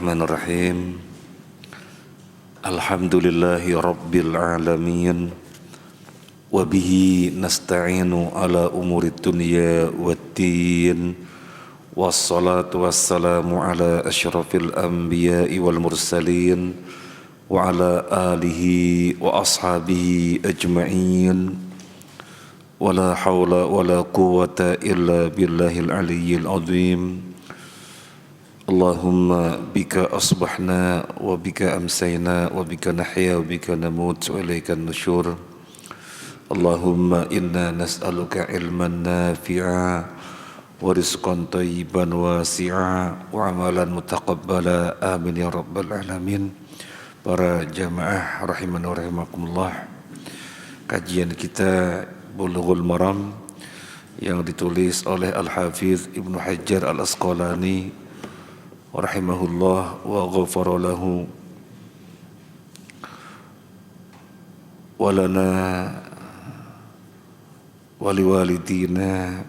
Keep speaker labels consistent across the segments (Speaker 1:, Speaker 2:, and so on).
Speaker 1: Bismillahirrahmanirrahim. Alhamdulillahi rabbil alamin. Wa bihi nasta'inu ala umuri dunya waddin. Wassalatu wassalamu ala asyrafil anbiya'i wal mursalin. Wa ala alihi wa ashabihi ajma'in. Wa la hawla wa la quwwata illa billahil aliyyil azim. Allahumma bika asbahna wa bika amsayna wa bika nahya wa bika namut wa ilaika nusyur. Allahumma inna nas'aluka ilman nafi'a wa rizqan thayyiban wasi'a wa amalan mutaqabbala amin ya rabbal alamin. Para jamaah rahimani wa rahimakumullah, kajian kita Bulughul Maram yang ditulis oleh Al-Hafidz Ibnu Hajar Al-Asqalani rahimahullah wa ghafara lahu walana wali walidina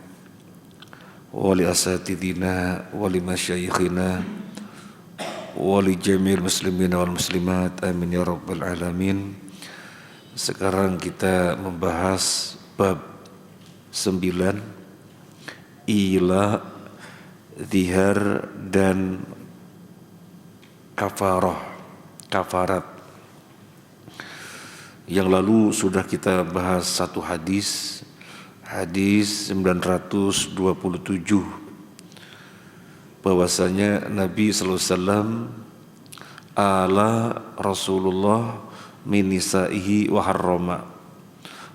Speaker 1: wali asatidina wali masyayikhina wali jamil muslimina wal muslimat amin ya rabbal alamin. Sekarang kita membahas bab 9, ila, zihar dan kafarat. Yang lalu sudah kita bahas satu hadis 927, bahwasanya Nabi sallallahu alaihi wasallam ala Rasulullah min nisaihi wa harrama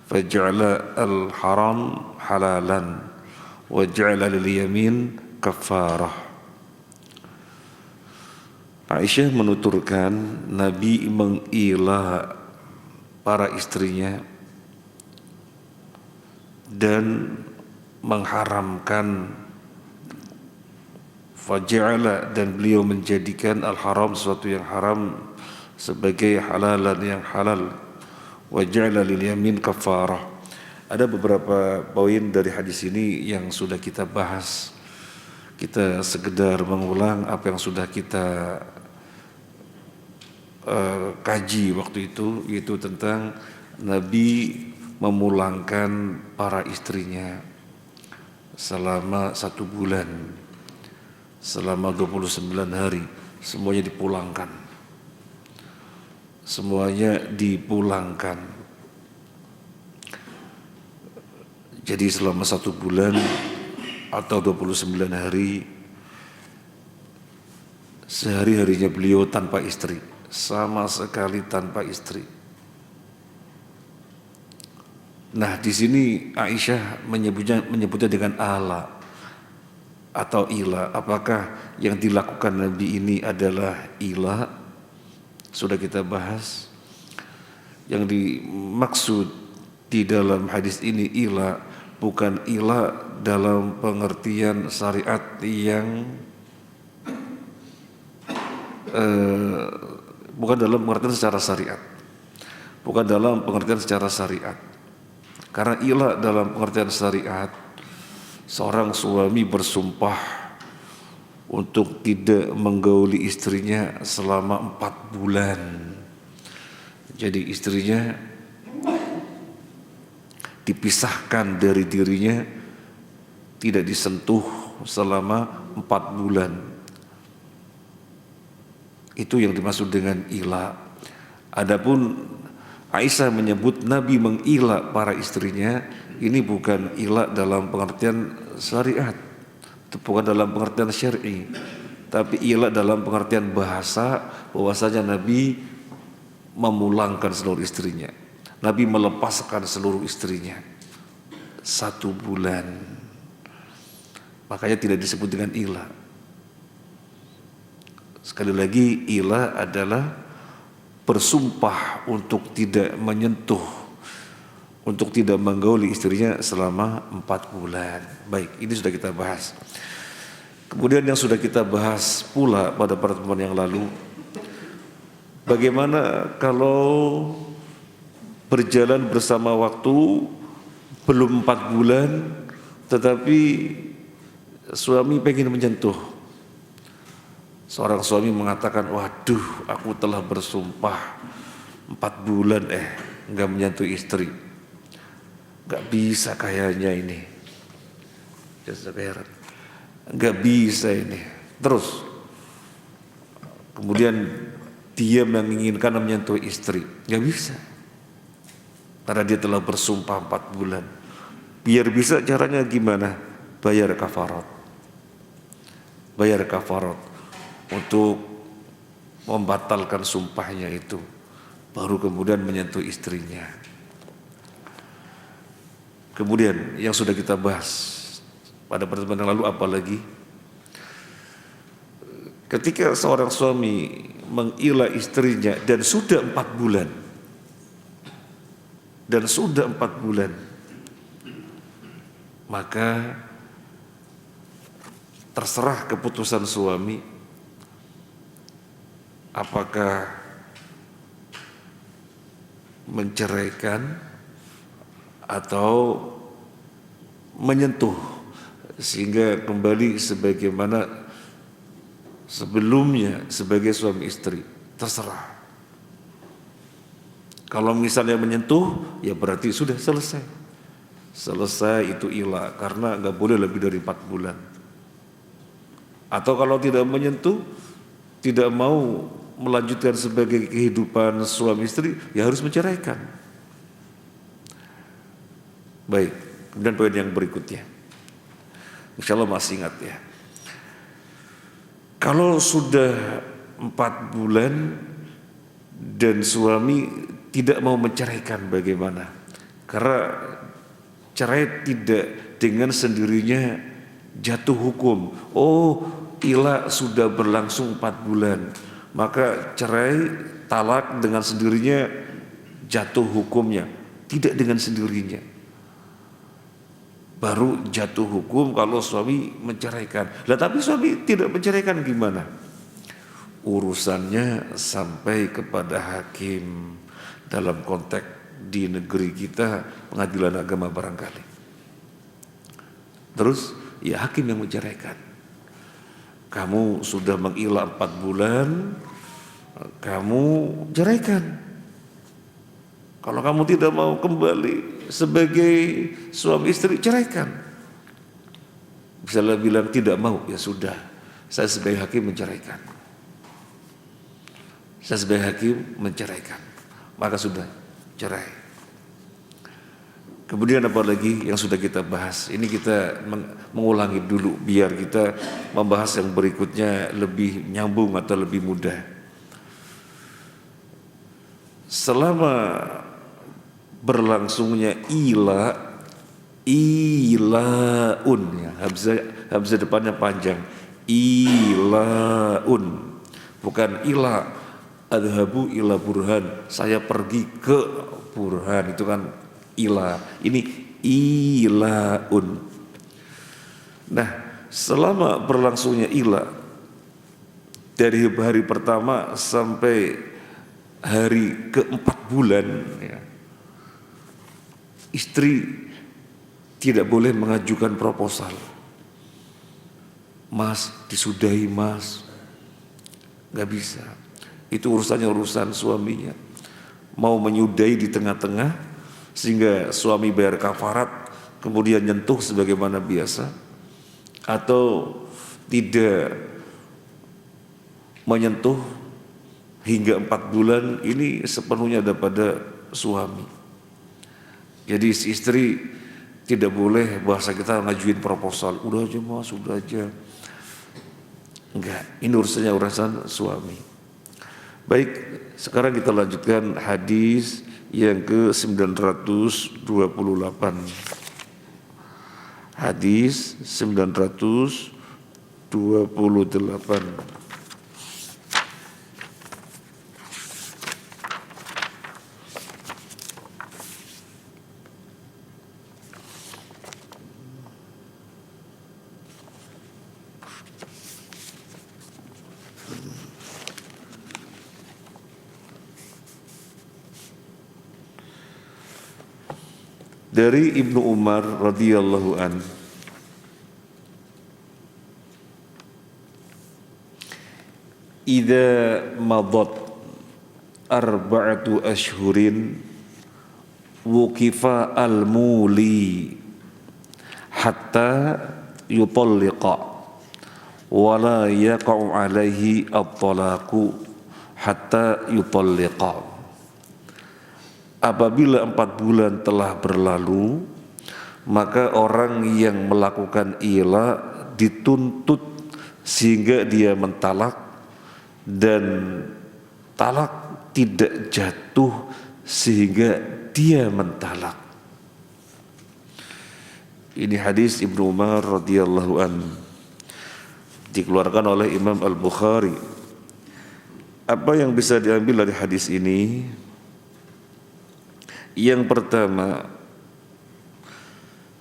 Speaker 1: faj'ala al-haram halalan wa ja'ala lil yamin kafarah. Aisyah menuturkan Nabi mengilah para istrinya dan mengharamkan, faja'ala, dan beliau menjadikan al-haram, sesuatu yang haram, sebagai halalan yang halal, wa ja'ala lil yamin kafarah. Ada beberapa poin dari hadis ini yang sudah kita bahas. Kita sekedar mengulang apa yang sudah kita kaji waktu itu, yaitu tentang Nabi memulangkan para istrinya selama 1 bulan, selama 29 hari, semuanya dipulangkan. Jadi selama 1 bulan atau 29 hari, sehari-harinya beliau tanpa istri, sama sekali tanpa istri. Nah, di sini Aisyah menyebutnya dengan ala atau ila. Apakah yang dilakukan Nabi ini adalah ila? Sudah kita bahas. Yang dimaksud di dalam hadis ini ila bukan ila dalam pengertian syariat yang bukan dalam pengertian secara syariat. Karena ila dalam pengertian syariat, seorang suami bersumpah untuk tidak menggauli istrinya selama 4 bulan. Jadi istrinya dipisahkan dari dirinya, tidak disentuh selama 4 bulan. Itu yang dimaksud dengan ila. Adapun Aisyah menyebut Nabi mengila para istrinya, ini bukan ila dalam pengertian syariat, bukan dalam pengertian syar'i, tapi ila dalam pengertian bahasa, bahwasanya Nabi memulangkan seluruh istrinya. Nabi melepaskan seluruh istrinya 1 bulan. Makanya tidak disebut dengan ila. Sekali lagi, ila adalah bersumpah untuk tidak menyentuh, untuk tidak menggauli istrinya selama 4 bulan. Baik, ini sudah kita bahas. Kemudian yang sudah kita bahas pula pada pertemuan yang lalu, bagaimana kalau berjalan bersama waktu belum 4 bulan, tetapi suami pengen menyentuh, Seorang suami mengatakan, waduh, aku telah bersumpah 4 bulan nggak menyentuh istri, nggak bisa kayaknya ini, nggak bisa ini. Terus kemudian dia menginginkan menyentuh istri, nggak bisa, karena dia telah bersumpah 4 bulan. Biar bisa caranya gimana? Bayar kafarat. Bayar kafarat untuk membatalkan sumpahnya itu, baru kemudian menyentuh istrinya. Kemudian yang sudah kita bahas pada pertemuan yang lalu, apalagi ketika seorang suami mengilah istrinya dan sudah 4 bulan, maka terserah keputusan suami apakah menceraikan atau menyentuh sehingga kembali sebagaimana sebelumnya sebagai suami istri. Terserah. Kalau misalnya menyentuh, ya berarti sudah selesai. Selesai itu ilah, karena nggak boleh lebih dari 4 bulan. Atau kalau tidak menyentuh, tidak mau melanjutkan sebagai kehidupan suami istri, ya harus menceraikan. Baik, kemudian poin yang berikutnya, insya Allah masih ingat ya. Kalau sudah 4 bulan dan suami tidak mau menceraikan, bagaimana? Karena cerai tidak dengan sendirinya jatuh hukum. Oh, ilah sudah berlangsung 4 bulan, maka cerai talak dengan sendirinya jatuh hukumnya. Tidak dengan sendirinya. Baru jatuh hukum kalau suami menceraikan. Lah tapi suami tidak menceraikan gimana? Urusannya sampai kepada hakim, dalam konteks di negeri kita pengadilan agama barangkali. Terus ya hakim yang menceraikan. Kamu sudah mengilah 4 bulan, kamu ceraikan. Kalau kamu tidak mau kembali sebagai suami istri, ceraikan. Misalnya bilang tidak mau, ya sudah, saya sebagai hakim menceraikan. Saya sebagai hakim menceraikan, maka sudah cerai. Kemudian apa lagi yang sudah kita bahas? Ini kita mengulangi dulu biar kita membahas yang berikutnya lebih nyambung atau lebih mudah. Selama berlangsungnya ilaun ya, hamzah depannya panjang, ilaun, bukan ila adhabu ila burhan, saya pergi ke burhan, itu kan ila, ini ilaun. Nah, selama berlangsungnya ila dari hari pertama sampai hari ke-4 bulan ya, istri tidak boleh mengajukan proposal. Mas, disudahi mas, gak bisa. Itu urusannya urusan suaminya. Mau menyudahi di tengah-tengah sehingga suami bayar kafarat kemudian nyentuh sebagaimana biasa, atau tidak menyentuh hingga 4 bulan, ini sepenuhnya ada pada suami. Jadi si istri tidak boleh bahasa kita ngajuin proposal, udah aja mas, udah aja. Enggak, ini urusannya urusan suami. Baik, sekarang kita lanjutkan hadis yang ke-928. Hadis 928. Dari Ibnu Umar radhiyallahu an, idza madat arba'atu ashhurin wukifa al-muli hatta yutalliqa wala yaqa'u alaihi at-talaqu hatta yutalliqa. Apabila 4 bulan telah berlalu, maka orang yang melakukan ila dituntut sehingga dia mentalak, dan talak tidak jatuh sehingga dia mentalak. Ini hadis Ibnu Umar radhiyallahu an, dikeluarkan oleh Imam Al-Bukhari. Apa yang bisa diambil dari hadis ini? Yang pertama,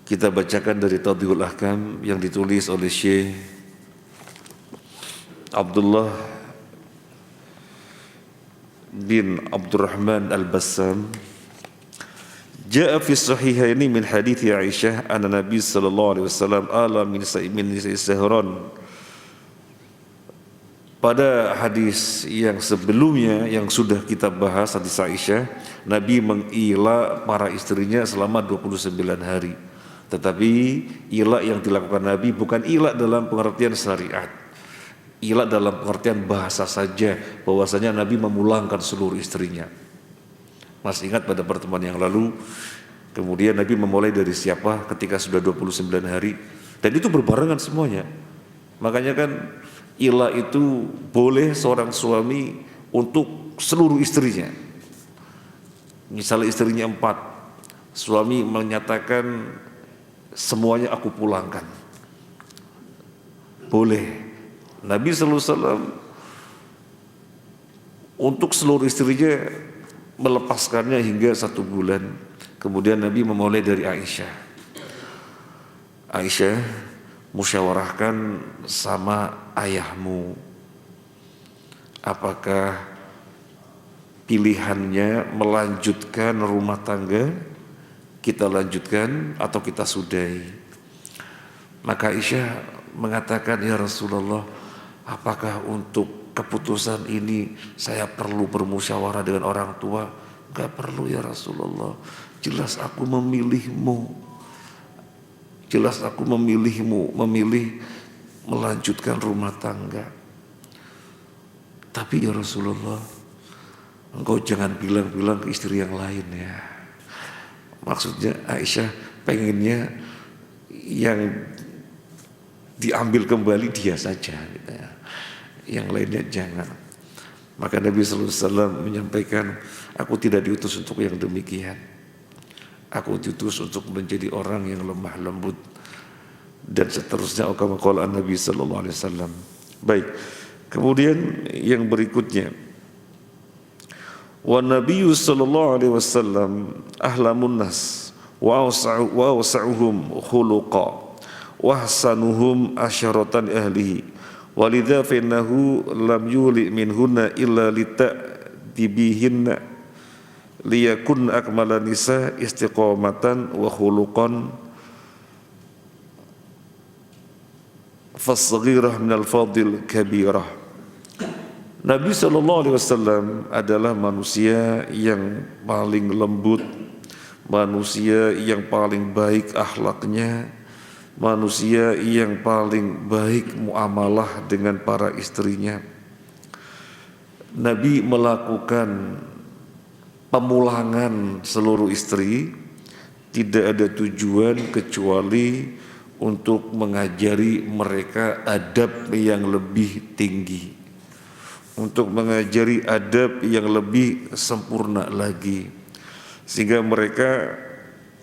Speaker 1: kita bacakan dari Tadhihul Ahkam yang ditulis oleh Syekh Abdullah bin Abdurrahman Al-Bassam. Ja'a fi sahihaini min hadithi Aisyah anna Nabi sallallahu alaihi wasallam ala min sahran. Pada hadis yang sebelumnya yang sudah kita bahas, hadis Aisyah, Nabi mengila para istrinya selama 29 hari. Tetapi ila yang dilakukan Nabi bukan ila dalam pengertian syariat. Ila dalam pengertian bahasa saja, bahwasanya Nabi memulangkan seluruh istrinya. Masih ingat pada pertemuan yang lalu, kemudian Nabi memulai dari siapa ketika sudah 29 hari, dan itu berbarengan semuanya. Makanya kan ila itu boleh seorang suami untuk seluruh istrinya. Misalnya istrinya 4, suami menyatakan semuanya aku pulangkan, boleh. Nabi sallallahu alaihi wasallam untuk seluruh istrinya melepaskannya hingga 1 bulan. Kemudian Nabi memulai dari Aisyah. Aisyah, musyawarahkan sama ayahmu, apakah pilihannya melanjutkan rumah tangga, kita lanjutkan atau kita sudahi. Maka Aisyah mengatakan, ya Rasulullah, apakah untuk keputusan ini saya perlu bermusyawarah dengan orang tua? Gak perlu ya Rasulullah, jelas aku memilihmu, jelas aku memilihmu, memilih melanjutkan rumah tangga. Tapi ya Rasulullah, engkau jangan bilang-bilang ke istri yang lain ya. Maksudnya Aisyah pengennya yang diambil kembali dia saja gitu ya, yang lainnya jangan. Maka Nabi sallallahu alaihi wasallam menyampaikan, aku tidak diutus untuk yang demikian. Aku diutus untuk menjadi orang yang lemah lembut, dan seterusnya. Kama qala Nabi sallallahu alaihi wasallam. Baik. Kemudian yang berikutnya, wa Nabiyyu sallallahu alaihi wasallam ahlamun nas wa awsa'uhum khuluqa wa ahsanuhum asyaratan ahlihi. Walidha finnahu lam yuli minhunna illa lita'dibihinna liyakun akmala nisa istiqamatan wa khuluqan fasghirah minal fadil kabirah. Nabi SAW adalah manusia yang paling lembut, manusia yang paling baik akhlaknya, manusia yang paling baik muamalah dengan para istrinya. Nabi melakukan pemulangan seluruh istri tidak ada tujuan kecuali untuk mengajari mereka adab yang lebih tinggi, untuk mengajari adab yang lebih sempurna lagi, sehingga mereka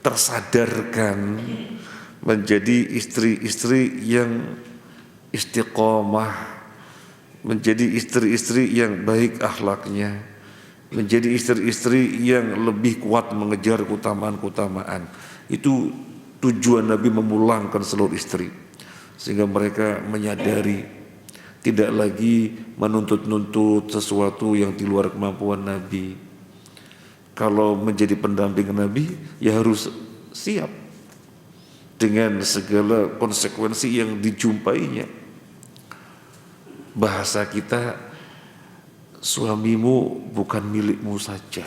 Speaker 1: tersadarkan menjadi istri-istri yang istiqomah, menjadi istri-istri yang baik akhlaknya, menjadi istri-istri yang lebih kuat mengejar keutamaan-keutamaan. Itu tujuan Nabi memulangkan seluruh istri, sehingga mereka menyadari tidak lagi menuntut-nuntut sesuatu yang di luar kemampuan Nabi. Kalau menjadi pendamping Nabi, ya harus siap dengan segala konsekuensi yang dijumpainya. Bahasa kita suamimu bukan milikmu saja,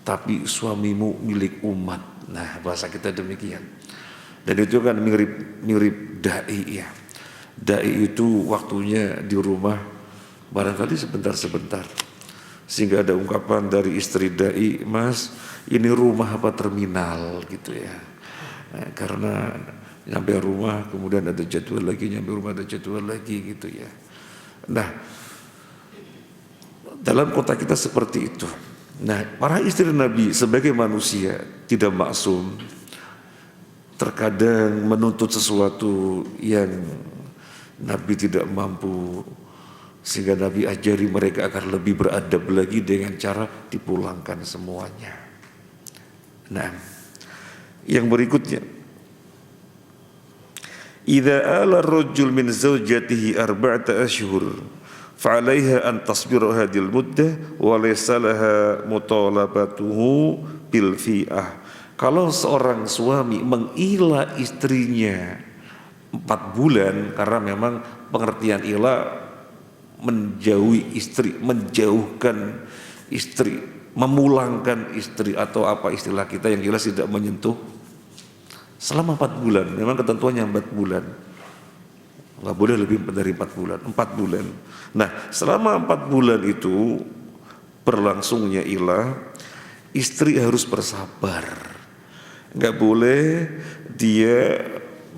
Speaker 1: tapi suamimu milik umat. Nah, bahasa kita demikian. Dan itu kan mirip dai ya. Dai itu waktunya di rumah barangkali sebentar-sebentar. Sehingga ada ungkapan dari istri dai, "Mas, ini rumah apa terminal?" gitu ya. Nah, karena nyampe rumah kemudian ada jadwal lagi, nyampe rumah ada jadwal lagi gitu ya. Nah, dalam kota kita seperti itu. Nah, para istri Nabi sebagai manusia tidak maksum. Terkadang menuntut sesuatu yang Nabi tidak mampu, sehingga Nabi ajari mereka agar lebih beradab lagi dengan cara dipulangkan semuanya. Nah, yang berikutnya, idza ala rajul min zawjatihi arba'ata ashhur fa'alaiha an tasbira hadhil muddah wa laysa laha mutalabatuhu bil fi'ah. Kalau seorang suami mengilah istrinya 4 bulan, karena memang pengertian ilah menjauhi istri, menjauhkan istri, memulangkan istri, atau apa istilah kita yang jelas tidak menyentuh selama 4 bulan. Memang ketentuannya 4 bulan, nggak boleh lebih dari 4 bulan, 4 bulan. Nah, selama 4 bulan itu berlangsungnya ilah, istri harus bersabar. Nggak boleh dia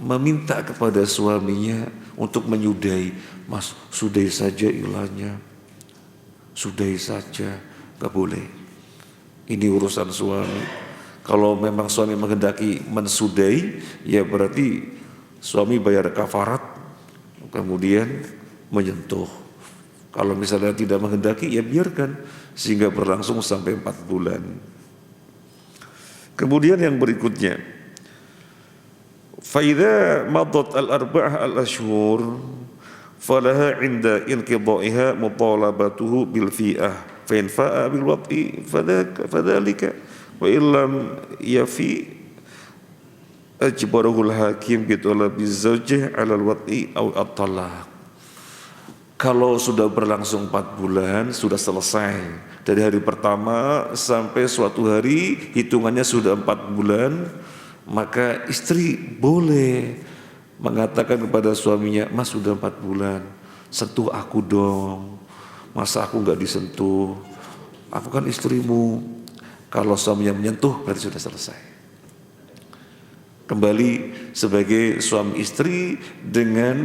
Speaker 1: meminta kepada suaminya untuk menyudahi. "Mas, sudahi saja ilahnya, sudahi saja." Nggak boleh. Ini urusan suami. Kalau memang suami menghendaki mensudahi, ya berarti suami bayar kafarat, kemudian menyentuh. Kalau misalnya tidak menghendaki, ya biarkan sehingga berlangsung sampai 4 bulan. Kemudian yang berikutnya, faidha madat al-arba'ah al-ashhur falaha inda inqidaiha mutalabatuhu bil fi'ah fa in fa'a bil wad'i fadhalika wa illam yafi ajbarahu al-hakim bi talabi zawjah 'ala al-wad'i aw at-talaq. Kalau sudah berlangsung 4 bulan, sudah selesai. Dari hari pertama sampai suatu hari, hitungannya sudah 4 bulan, maka istri boleh mengatakan kepada suaminya, "Mas, sudah 4 bulan, sentuh aku dong. Masa aku nggak disentuh? Aku kan istrimu." Kalau suaminya menyentuh, berarti sudah selesai. Kembali sebagai suami istri dengan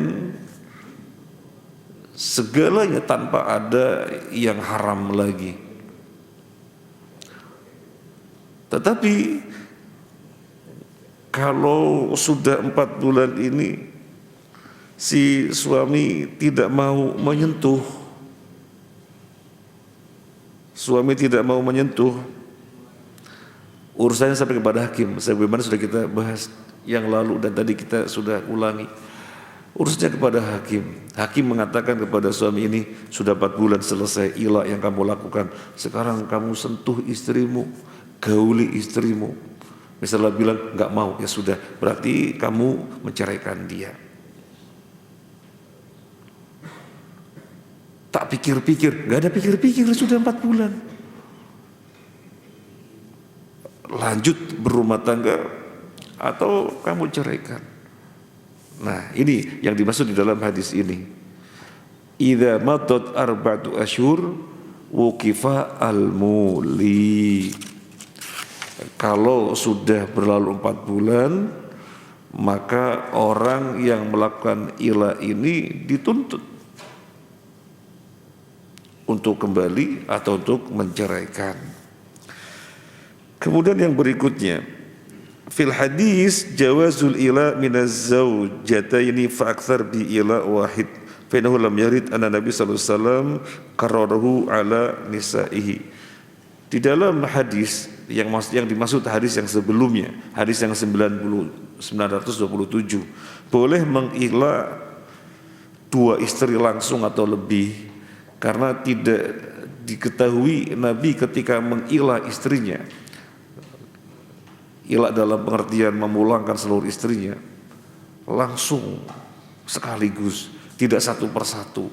Speaker 1: segalanya tanpa ada yang haram lagi. Tetapi kalau sudah 4 bulan ini si suami tidak mau menyentuh, urusannya sampai kepada hakim. Sebagaimana sudah kita bahas yang lalu dan tadi kita sudah ulangi. Urusnya kepada hakim. Hakim mengatakan kepada suami ini, "Sudah 4 bulan selesai ilah yang kamu lakukan. Sekarang kamu sentuh istrimu, gauli istrimu." Misalnya bilang nggak mau, ya sudah, berarti kamu menceraikan dia. Tak pikir-pikir, nggak ada pikir-pikir, sudah 4 bulan. Lanjut berumah tangga atau kamu ceraikan. Nah, ini yang dimaksud di dalam hadis ini. Idza madat arba'atu asyhur wuqifa al-muli. Kalau sudah berlalu 4 bulan, maka orang yang melakukan ilah ini dituntut untuk kembali atau untuk menceraikan. Kemudian yang berikutnya, fil hadis jawazul ila minaz zawjataini fa aktsar bi ila wahid fa innahu lam yarid anna nabi sallallahu alaihi wasallam qarrarahu ala nisaihi. Di dalam hadis yang dimaksud hadis yang sebelumnya, hadis yang 927, boleh mengilah 2 istri langsung atau lebih, karena tidak diketahui Nabi ketika mengilah istrinya, ilah dalam pengertian memulangkan seluruh istrinya, langsung sekaligus, tidak satu persatu.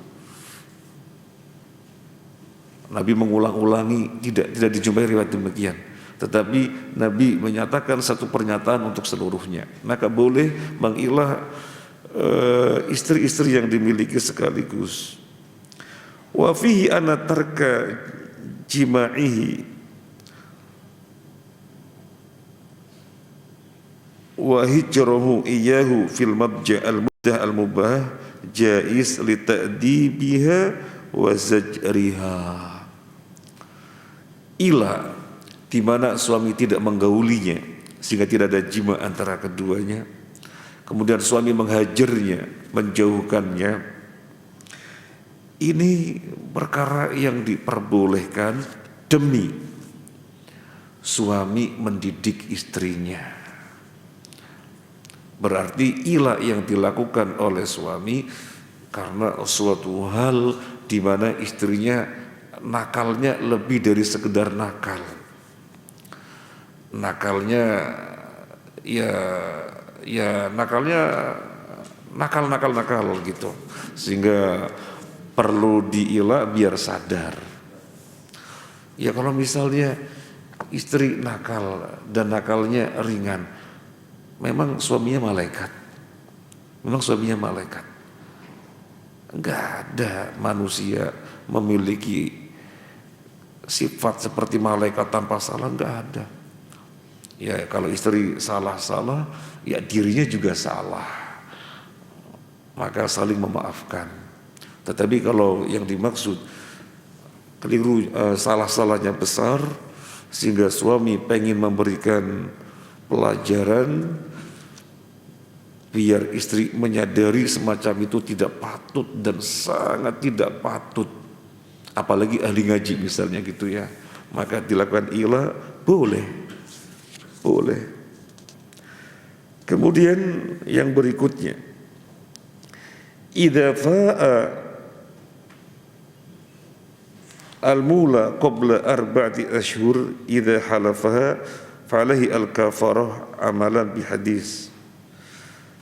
Speaker 1: Nabi mengulang-ulangi, tidak dijumpai riwayat demikian. Tetapi Nabi menyatakan satu pernyataan untuk seluruhnya. Maka boleh mengilah istri-istri yang dimiliki sekaligus. Wa fihi anna tarka jima'ihi wa hijrahu iyyahu fil mabja' al-muddah al-mubah jaiz li ta'dibiha wa zajriha. Ila di mana suami tidak menggaulinya sehingga tidak ada jima antara keduanya, kemudian suami menghajarnya, menjauhkannya, ini perkara yang diperbolehkan demi suami mendidik istrinya. Berarti ila yang dilakukan oleh suami karena suatu hal di mana istrinya nakalnya lebih dari sekedar nakal. Nakalnya nakalnya nakal gitu, sehingga perlu diilah biar sadar. Ya kalau misalnya istri nakal dan nakalnya ringan, memang suaminya malaikat. Enggak ada manusia memiliki sifat seperti malaikat tanpa salah, enggak ada. Ya kalau istri salah, ya dirinya juga salah. Maka saling memaafkan. Tetapi kalau yang dimaksud keliru, salah-salahnya besar sehingga suami pengen memberikan pelajaran biar istri menyadari semacam itu tidak patut dan sangat tidak patut, apalagi ahli ngaji misalnya gitu ya, maka dilakukan ilah boleh. Kemudian yang berikutnya, idza fa'a al-mula qabla arba'ati ashhur idza halafaha fa'alaihi al-kafarah amalan bi hadis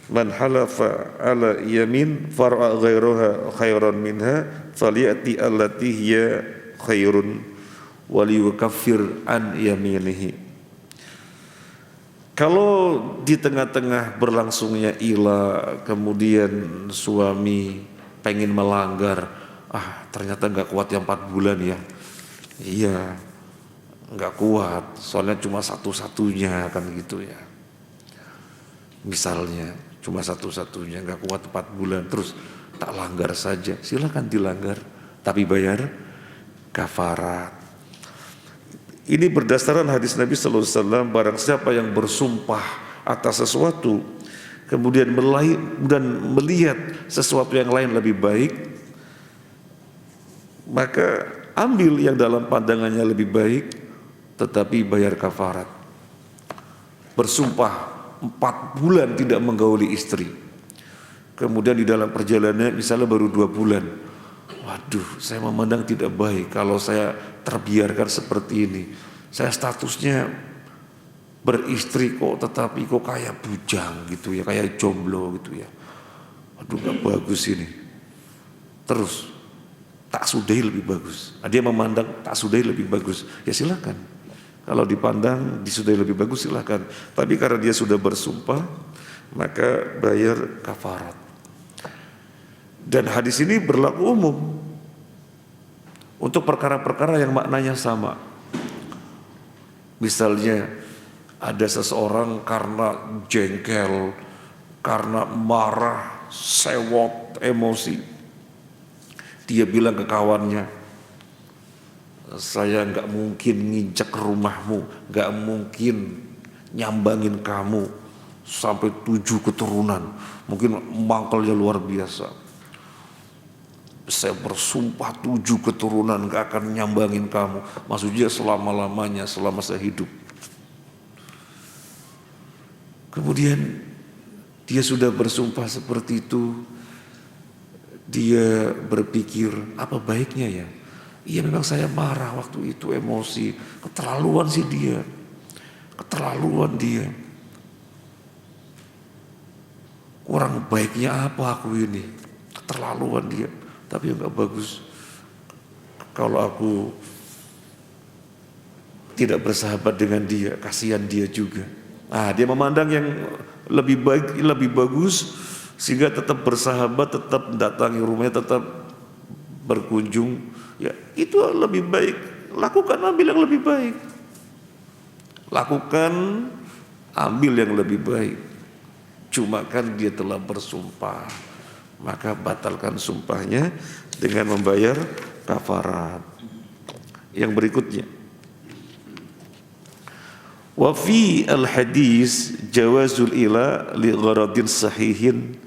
Speaker 1: man halafa ala yamin far'a ghairaha khairan minha falyati allati hiya khairun waliyukaffir an yaminihi. Kalau di tengah-tengah berlangsungnya ilah, kemudian suami pengen melanggar, ternyata nggak kuat yang 4 bulan ya, iya nggak kuat, soalnya cuma satu-satunya kan gitu ya. Misalnya cuma satu-satunya, nggak kuat 4 bulan, terus tak langgar saja, silakan dilanggar, tapi bayar kafarat. Ini berdasarkan hadis Nabi sallallahu alaihi wasallam, barang siapa yang bersumpah atas sesuatu kemudian melihat sesuatu yang lain lebih baik, maka ambil yang dalam pandangannya lebih baik tetapi bayar kafarat. Bersumpah 4 bulan tidak menggauli istri, kemudian di dalam perjalanan misalnya baru 2 bulan, waduh saya memandang tidak baik kalau saya terbiarkan seperti ini. Saya statusnya beristri kok, tetapi kok kayak bujang gitu ya, kayak jomblo gitu ya. Aduh gak bagus ini. Terus tak sudahi lebih bagus. Dia memandang tak sudahi lebih bagus. Ya silakan. Kalau dipandang disudahi lebih bagus silakan. Tapi karena dia sudah bersumpah, maka bayar kafarat. Dan hadis ini berlaku umum untuk perkara-perkara yang maknanya sama. Misalnya ada seseorang karena jengkel, karena marah, sewot, emosi, dia bilang ke kawannya, saya nggak mungkin nginjek rumahmu, nggak mungkin nyambangin kamu sampai 7 keturunan, mungkin mangkalnya luar biasa. Saya bersumpah 7 keturunan gak akan nyambangin kamu. Maksudnya selama-lamanya, selama saya hidup. Kemudian dia sudah bersumpah seperti itu, dia berpikir apa baiknya ya. Iya memang saya marah waktu itu, emosi, keterlaluan sih dia, keterlaluan dia. Kurang baiknya apa aku ini, keterlaluan dia. Tapi enggak bagus.
Speaker 2: kalau aku tidak bersahabat dengan dia, kasihan dia juga. Dia memandang yang lebih baik, lebih bagus, sehingga tetap bersahabat, tetap datangi rumahnya, tetap berkunjung. Ya, itu lebih baik. Lakukan, ambil yang lebih baik. Lakukan, ambil yang lebih baik. Cuma kan dia telah bersumpah, maka batalkan sumpahnya dengan membayar kafarat. Yang berikutnya, wa fi al-hadis jawazul ila li gharadin sahihin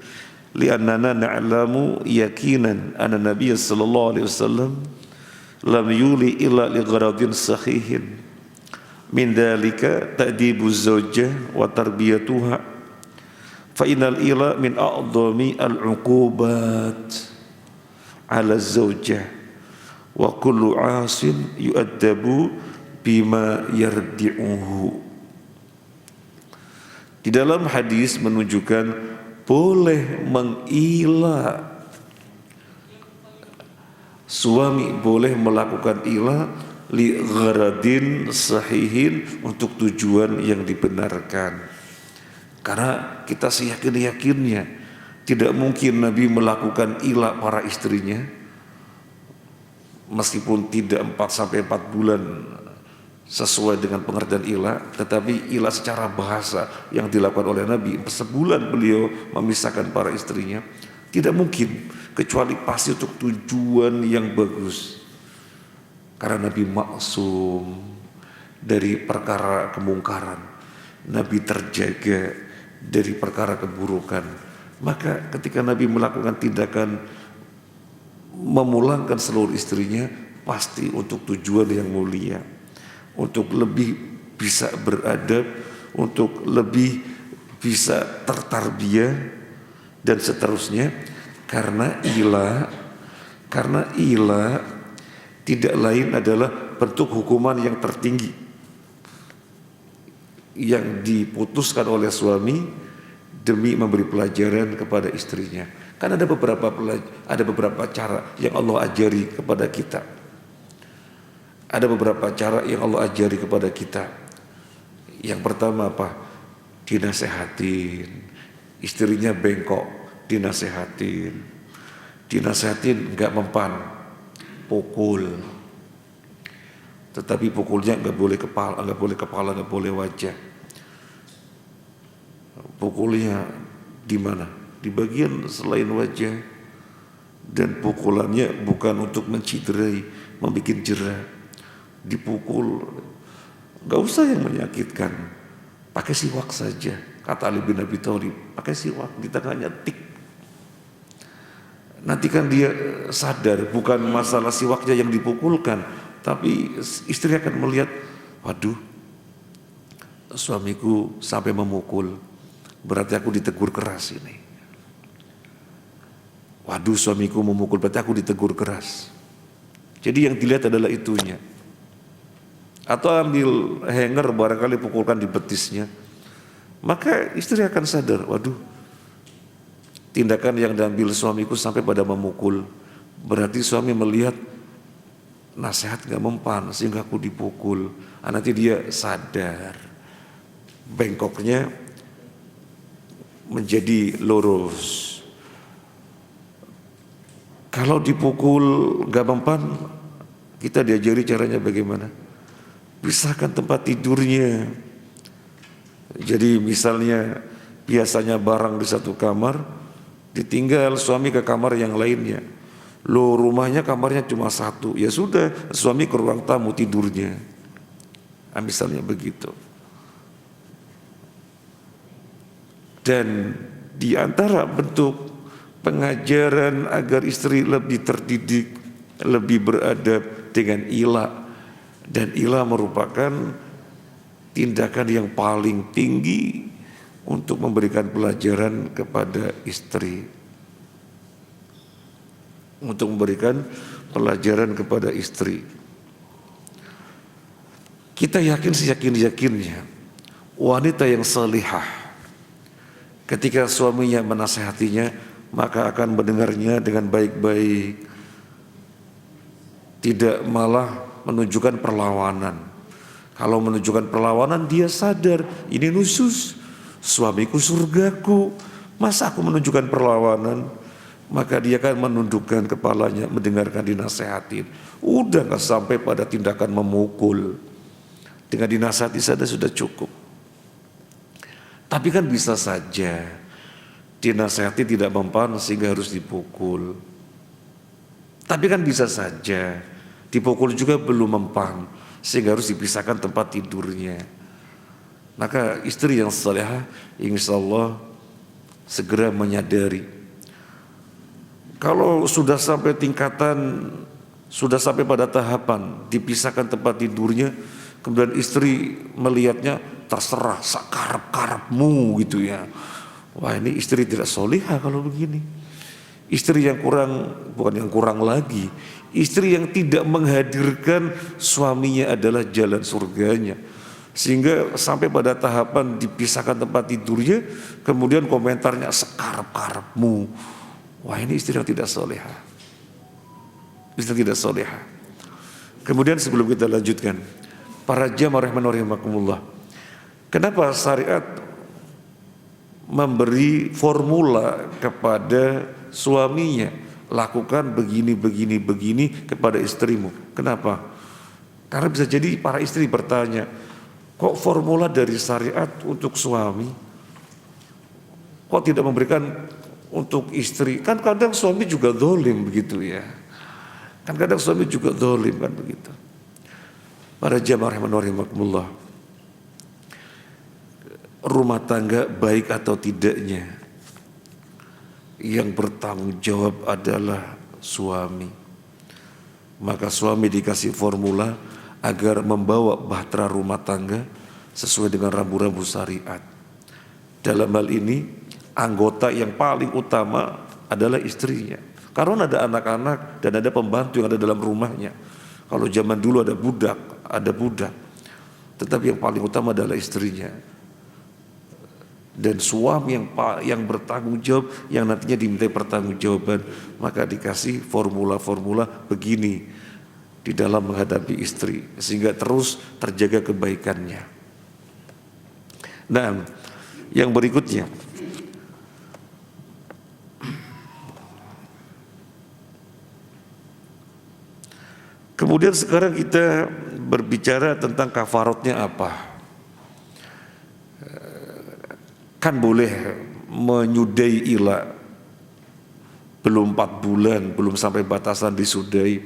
Speaker 2: li annana na'lamu yakinan anna nabiy sallallahu alaihi wasallam lam yuli ila li gharadin sahihin min dzalika ta'dibu zawjah wa tarbiyatuha fa innal ila min a'dhami al-'uqubat 'ala zawjah wa kullu 'asin yu'addabu bima yardi'uhu. Di dalam hadis menunjukkan boleh mengila, suami boleh melakukan ila li gharadin sahihin, untuk tujuan yang dibenarkan. Karena kita seyakin-yakinnya tidak mungkin Nabi melakukan ila para istrinya meskipun tidak 4 sampai 4 bulan sesuai dengan pengertian ila, tetapi ila secara bahasa yang dilakukan oleh Nabi, sebulan beliau memisahkan para istrinya, tidak mungkin, kecuali pasti untuk tujuan yang bagus. Karena Nabi maksum dari perkara kemungkaran, Nabi terjaga dari perkara keburukan. Maka ketika Nabi melakukan tindakan memulangkan seluruh istrinya, pasti untuk tujuan yang mulia, untuk lebih bisa beradab, untuk lebih bisa tertarbiyah dan seterusnya. Karena ila tidak lain adalah bentuk hukuman yang tertinggi yang diputuskan oleh suami demi memberi pelajaran kepada istrinya. Kan ada beberapa cara yang Allah ajari kepada kita. Ada beberapa cara yang Allah ajari kepada kita. Yang pertama apa? Dinasehatin. Istrinya bengkok, dinasehatin. Dinasehatin enggak mempan, pukul. Tetapi pukulnya enggak boleh kepala, enggak boleh wajah. Pukulnya di mana? Di bagian selain wajah. Dan pukulannya bukan untuk menciderai, membuat jerah. Dipukul, gak usah yang menyakitkan, pakai siwak saja. Kata Ali bin Abi Thalib, pakai siwak di tangannya, tik. Nanti kan dia sadar, bukan masalah siwaknya yang dipukulkan, tapi istri akan melihat, waduh, suamiku sampai memukul, berarti aku ditegur keras ini. Waduh, suamiku memukul, berarti aku ditegur keras. Jadi yang dilihat adalah itunya. Atau ambil hanger, barangkali pukulkan di betisnya, maka istri akan sadar, waduh, tindakan yang diambil suamiku sampai pada memukul, berarti suami melihat nasihat gak mempan sehingga aku dipukul. Nanti dia sadar, bengkoknya menjadi lurus. Kalau dipukul gak mempan, kita diajari caranya bagaimana? Pisahkan tempat tidurnya. Jadi misalnya biasanya barang di satu kamar, ditinggal suami ke kamar yang lainnya. Loh, rumahnya kamarnya cuma satu, ya sudah, suami ke ruang tamu tidurnya. Misalnya begitu. Dan di antara bentuk pengajaran agar istri lebih terdidik, lebih beradab dengan ila. Dan ila merupakan tindakan yang paling tinggi untuk memberikan pelajaran kepada istri. Untuk memberikan pelajaran kepada istri. Kita yakin seyakin-yakinnya, wanita yang salihah, ketika suaminya menasihatinya, maka akan mendengarnya dengan baik-baik. tidak malah menunjukkan perlawanan. Kalau menunjukkan perlawanan dia sadar ini nusyuz, suamiku surgaku, masa aku menunjukkan perlawanan? Maka dia akan menundukkan kepalanya, mendengarkan dinasehatin. Udah gak sampai pada tindakan memukul. Dengan dinasihati saja sudah cukup. Tapi kan bisa saja dinasihati tidak mempan sehingga harus dipukul. Tapi kan bisa saja dipukul juga belum mempan sehingga harus dipisahkan tempat tidurnya. Maka istri yang salehah insya Allah segera menyadari. Kalau sudah sampai tingkatan, sudah sampai pada tahapan dipisahkan tempat tidurnya, kemudian istri melihatnya terserah sakarep-karepmu gitu ya. Wah, ini istri tidak solihah kalau begini. Istri yang kurang, bukan yang kurang lagi, istri yang tidak menghadirkan suaminya adalah jalan surganya. Sehingga sampai pada tahapan dipisahkan tempat tidurnya, kemudian komentarnya sakarep-karepmu. Wah, ini istri yang tidak solehah. Istri tidak solehah. Kemudian sebelum kita lanjutkan, para jamaah rahimakumullah, kenapa syariat memberi formula kepada suaminya, lakukan begini kepada istrimu? Kenapa? Karena bisa jadi para istri bertanya, kok formula dari syariat untuk suami, kok tidak memberikan untuk istri? Kan kadang suami juga zalim begitu ya. Kan kadang suami juga zalim kan begitu. Para jamaah rahimakumullah, rumah tangga baik atau tidaknya, yang bertanggung jawab adalah suami. Maka suami dikasih formula agar membawa bahtera rumah tangga sesuai dengan rambu-rambu syariat. Dalam hal ini anggota yang paling utama adalah istrinya. Karena ada anak-anak dan ada pembantu yang ada dalam rumahnya. Kalau zaman dulu ada budak. Tetapi yang paling utama adalah istrinya. Dan suami yang bertanggung jawab, yang nantinya dimintai pertanggungjawaban, maka dikasih formula-formula begini di dalam menghadapi istri sehingga terus terjaga kebaikannya. Nah, yang berikutnya, kemudian sekarang kita berbicara tentang kafaratnya apa. Kan boleh menyudahi ila belum 4 bulan, belum sampai batasan disudahi.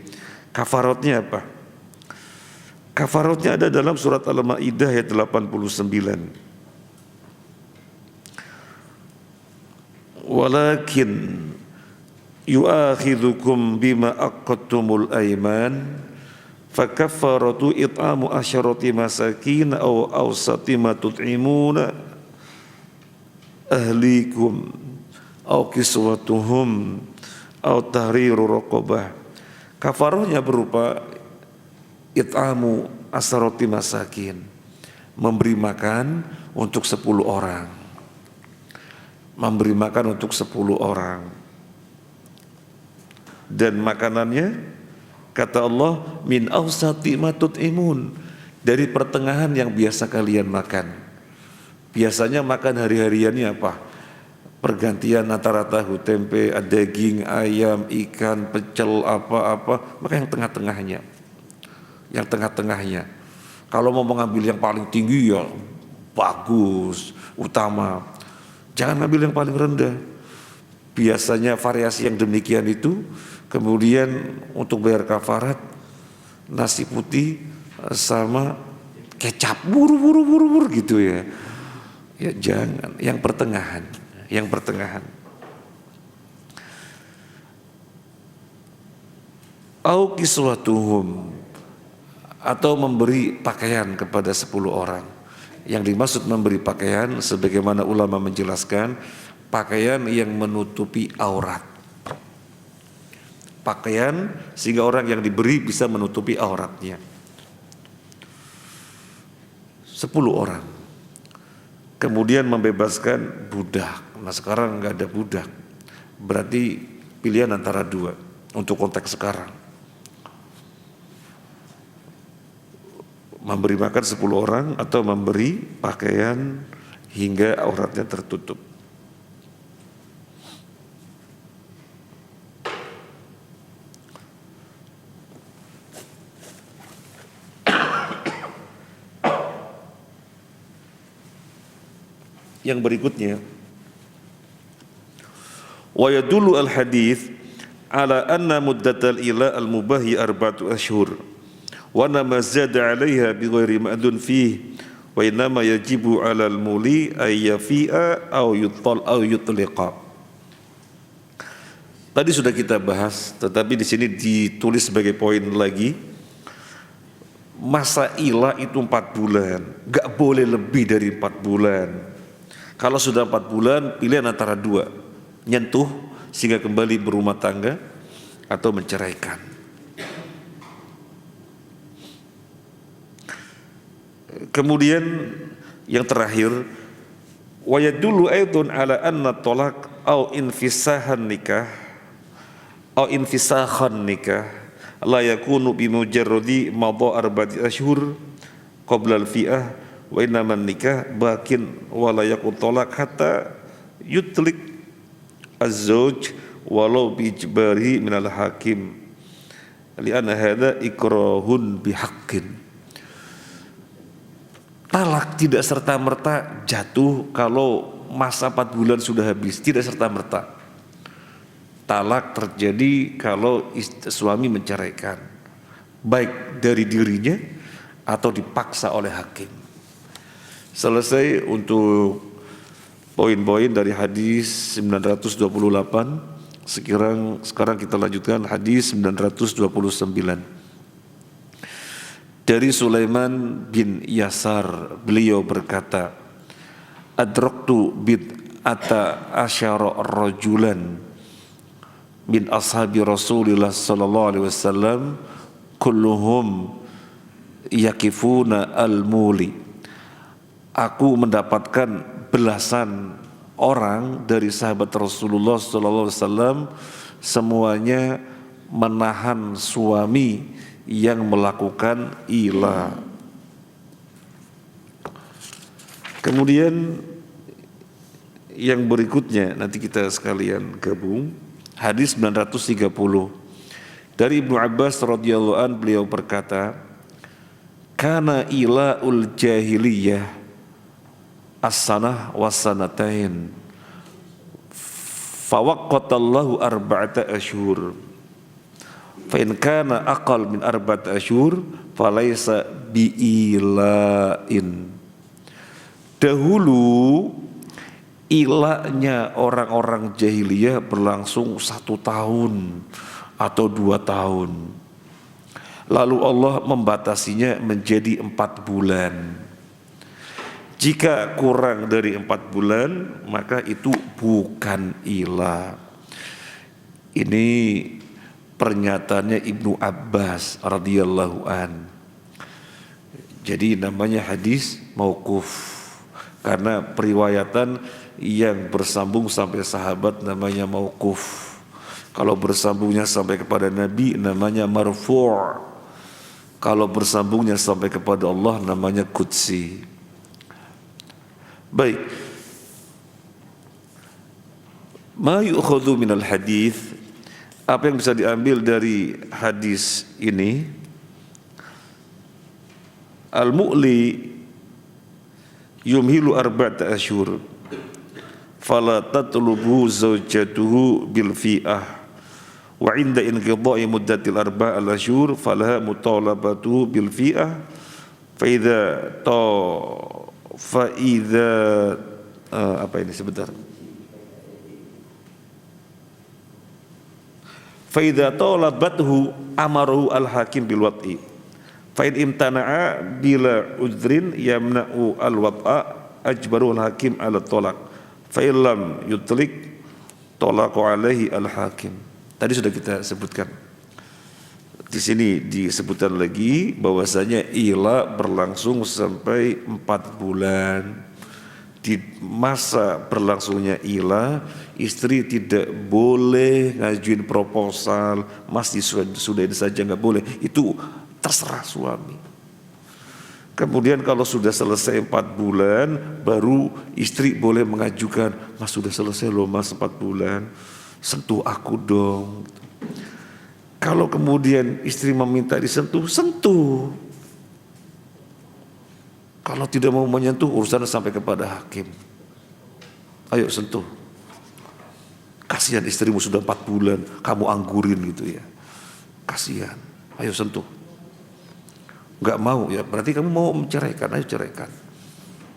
Speaker 2: Kafaratnya apa? Kafaratnya ada dalam surat Al-Maidah ayat 89. Walakin yu'akhidhukum bima aqadtumul aiman fakaffaratu it'amu asyarati masakin aw awsati ma tut'imuna ahlikum aw kiswatuhum aw tahriru raqabah. Kafarahnya berupa it'amu asyarati masakin, memberi makan untuk 10 orang. Memberi makan untuk 10 orang. Dan makanannya kata Allah min awsati ma tut'imun, dari pertengahan yang biasa kalian makan. Biasanya makan hari-hariannya apa? Pergantian antara tahu, tempe, daging, ayam, ikan, pecel, apa-apa. Maka yang tengah-tengahnya. Yang tengah-tengahnya. Kalau mau mengambil yang paling tinggi ya bagus, utama. Jangan ambil yang paling rendah. Biasanya variasi yang demikian itu. Kemudian untuk bayar kafarat, nasi putih sama kecap, buru-buru gitu ya. Ya jangan, yang pertengahan. Au kiswatuhum, atau memberi pakaian kepada 10 orang. Yang dimaksud memberi pakaian, sebagaimana ulama menjelaskan, pakaian yang menutupi aurat. Pakaian sehingga orang yang diberi bisa menutupi auratnya. 10 orang. Kemudian membebaskan budak. Nah sekarang nggak ada budak, berarti pilihan antara 2 untuk konteks sekarang. memberi makan 10 orang atau memberi pakaian hingga auratnya tertutup. Yang berikutnya, wa yadullu al-hadits ala anna muddatal ila al-mubahi 4 ashhur wa nama zada 'alaiha bighairi ma'dun fihi wa innama yajibu 'ala al-muli ay yafi'a aw yutliqa. Tadi sudah kita bahas, tetapi di sini ditulis sebagai poin lagi, masa ilah itu 4 bulan, gak boleh lebih dari 4 bulan. Kalau sudah 4 bulan, pilihan antara 2, nyentuh sehingga kembali berumah tangga atau menceraikan. Kemudian yang terakhir, wa yadullu aidun ala anna talaq au infisakhan nikah la yakunu bimujarradi madha 4 ashhur qabla al-fi'ah wa innaman nikah bakin wa la yakun talaq hatta yutlik az-zawj walau bi ijbarihi minal hakim li'anna hadha ikrahun bihaqqin. Talak tidak serta-merta jatuh kalau masa 4 bulan sudah habis, tidak serta-merta. Talak terjadi kalau suami menceraikan, baik dari dirinya atau dipaksa oleh hakim. Selesai untuk poin-poin dari hadis 928. Sekarang kita lanjutkan hadis 929. Dari Sulaiman bin Yasar, beliau berkata, adraktu bid'ata asyara rajulan min ashabi Rasulillah sallallahu alaihi wasallam kulluhum yakifuna al-muli. Aku mendapatkan belasan orang dari sahabat Rasulullah sallallahu alaihi wasallam, semuanya menahan suami yang melakukan ila. Kemudian yang berikutnya nanti kita sekalian gabung, hadis 930 dari Ibnu Abbas radhiyallahu an, beliau berkata, kana ilaul jahiliyah as-sanah was-sanatain fawaqqatallahu 4 ashhur fa in kana aqal min 4 ashhur falaysa bi'ilain. Dahulu ilahnya orang-orang jahiliyah berlangsung 1 tahun atau 2 tahun, lalu Allah membatasinya menjadi 4 bulan. Jika kurang dari 4 bulan, maka itu bukan ilah. Ini pernyataannya Ibnu Abbas radhiyallahu an. Jadi namanya hadis mauquf karena periwayatan yang bersambung sampai sahabat namanya mauquf. Kalau bersambungnya sampai kepada Nabi namanya marfu'. Kalau bersambungnya sampai kepada Allah namanya qudsi. Baik, ma yu'khadhu minal hadis, apa yang bisa diambil dari hadis ini? Al-mu'li yumhilu 4 ashhur fala tatlubu zawjatuhu bil fi'ah wa inda inqidha'i muddatil 4 ashhur falaha mutalabatuhu bil fi'ah fa idza talabathu amaru al-hakim bil wat'i fa in imtana'a bila udhrin yamna'u al-wat'a ajbaru al-hakim ala talaq fa illam yutlik talaqu alaihi al-hakim. Tadi sudah kita sebutkan. Di sini disebutkan lagi bahwasanya ila berlangsung sampai 4 bulan. Di masa berlangsungnya ila, istri tidak boleh ngajuin proposal, mas disudahin saja, nggak boleh. Itu terserah suami. Kemudian kalau sudah selesai 4 bulan, baru istri boleh mengajukan, Mas sudah selesai loh Mas 4 bulan, sentuh aku dong. Kalau kemudian istri meminta disentuh, sentuh. Kalau tidak mau menyentuh, urusan sampai kepada hakim. Ayo sentuh. Kasihan istrimu sudah 4 bulan, kamu anggurin gitu ya. Kasihan, ayo sentuh. Enggak mau ya, berarti kamu mau menceraikan, ayo ceraikan.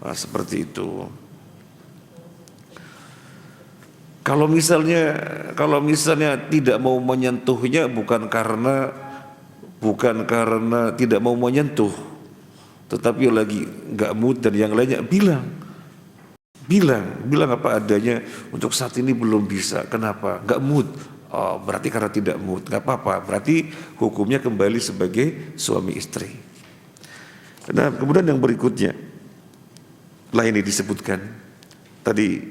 Speaker 2: Nah, seperti itu. Kalau misalnya tidak mau menyentuhnya bukan karena tidak mau menyentuh, tetapi lagi enggak mood dan yang lainnya, bilang apa adanya, untuk saat ini belum bisa. Kenapa? Enggak mood. Oh, berarti karena tidak mood, enggak apa-apa. Berarti hukumnya kembali sebagai suami istri. Nah, kemudian yang berikutnya, lah ini disebutkan tadi,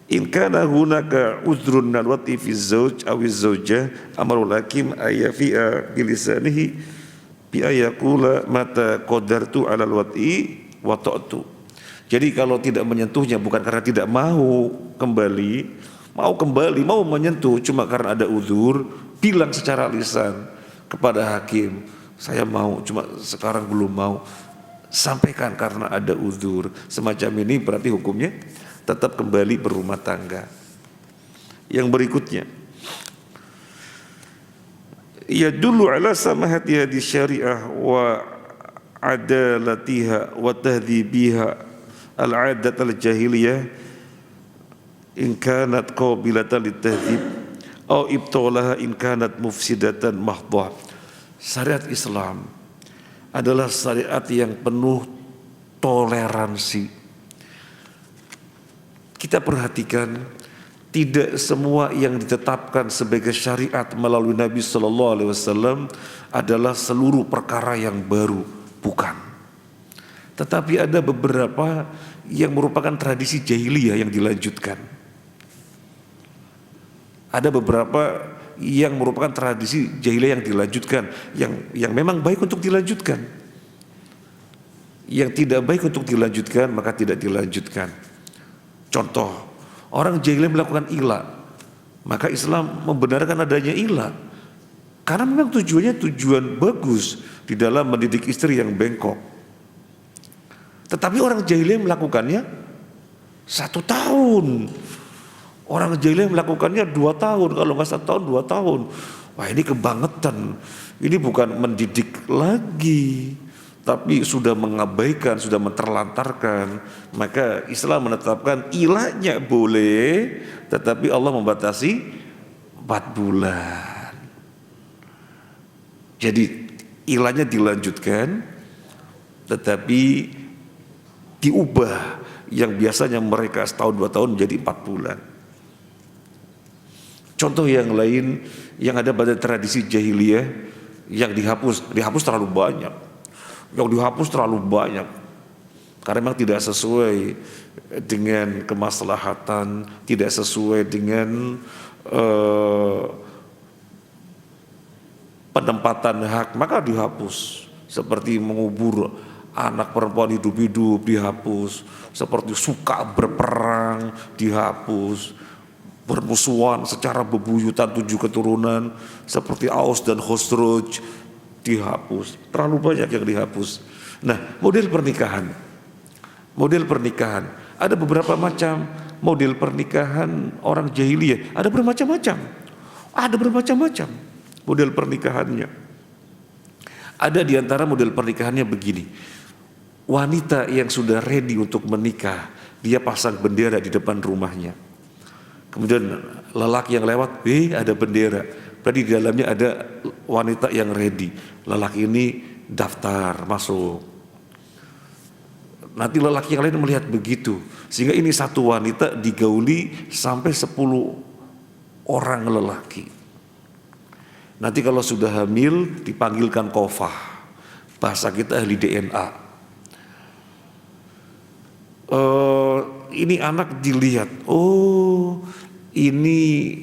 Speaker 2: in kana hunaka udhrun nalwati fi zauj aw zaujah amarul hakim ayafi'a bilisanihi bi ayaqula mata qadartu 'ala alwati wa ta'tu. Jadi kalau tidak menyentuhnya bukan karena tidak mau kembali, mau menyentuh cuma karena ada uzur, bilang secara lisan kepada hakim, saya mau cuma sekarang belum mau. Sampaikan karena ada uzur. Semacam ini berarti hukumnya tetap kembali berumah tangga. Yang berikutnya, ya dulu ala samahati hadis syariah wa adalatiha wa tahdhibiha al-'adat al-jahiliyah in kanat qabilatan litahdzib aw ibtalaha in kanat mufsidatan mahdhah. Syariat Islam adalah syariat yang penuh toleransi. Kita perhatikan, tidak semua yang ditetapkan sebagai syariat melalui Nabi Sallallahu Alaihi Wasallam adalah seluruh perkara yang baru, bukan. Tetapi ada beberapa yang merupakan tradisi jahiliyah yang dilanjutkan. Ada beberapa yang merupakan tradisi jahiliyah yang dilanjutkan, yang memang baik untuk dilanjutkan. Yang tidak baik untuk dilanjutkan maka tidak dilanjutkan. Contoh, orang jahiliyah melakukan ila, maka Islam membenarkan adanya ila karena memang tujuannya tujuan bagus di dalam mendidik istri yang bengkok. Tetapi orang jahiliyah melakukannya 1 tahun. Orang jahiliyah melakukannya 2 tahun, kalau nggak 1 tahun 2 tahun. Wah, ini kebangetan. Ini bukan mendidik lagi, tapi sudah mengabaikan, sudah menterlantarkan. Maka Islam menetapkan ilahnya boleh, tetapi Allah membatasi 4 bulan. Jadi ilahnya dilanjutkan, tetapi diubah yang biasanya mereka 1 tahun 2 tahun menjadi 4 bulan. Contoh yang lain yang ada pada tradisi jahiliyah yang dihapus terlalu banyak. Yang dihapus terlalu banyak karena memang tidak sesuai dengan kemaslahatan, tidak sesuai dengan penempatan hak, maka dihapus. Seperti mengubur anak perempuan hidup-hidup dihapus, seperti suka berperang dihapus, bermusuhan secara bebuyutan 7 keturunan seperti Aus dan Khosroj dihapus. Terlalu banyak yang dihapus. Nah, model pernikahan ada beberapa macam. Model pernikahan orang jahiliyah ada bermacam-macam model pernikahannya. Ada di antara model pernikahannya begini, wanita yang sudah ready untuk menikah, dia pasang bendera di depan rumahnya. Kemudian lelaki yang lewat, ada bendera. Berarti di dalamnya ada wanita yang ready. Lelaki ini daftar masuk. Nanti lelaki yang lain melihat begitu, sehingga ini satu wanita digauli sampai 10 orang lelaki. Nanti kalau sudah hamil dipanggilkan kofah. Bahasa kita ahli DNA. Ini anak dilihat, oh ini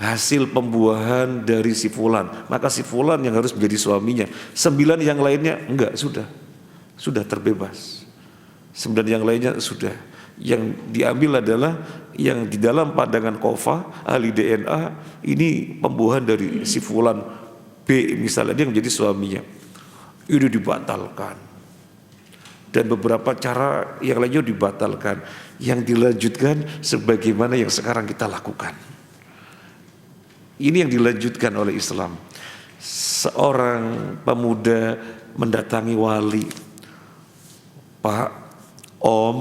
Speaker 2: hasil pembuahan dari si fulan, maka si fulan yang harus menjadi suaminya. 9 yang lainnya enggak, sudah sudah terbebas. 9 yang lainnya sudah. Yang diambil adalah yang di dalam pandangan Kofa, ahli DNA, ini pembuahan dari si fulan B misalnya, dia menjadi suaminya. Itu dibatalkan. Dan beberapa cara yang lainnya dibatalkan. Yang dilanjutkan sebagaimana yang sekarang kita lakukan. Ini yang dilanjutkan oleh Islam. Seorang pemuda mendatangi wali, Pak, Om,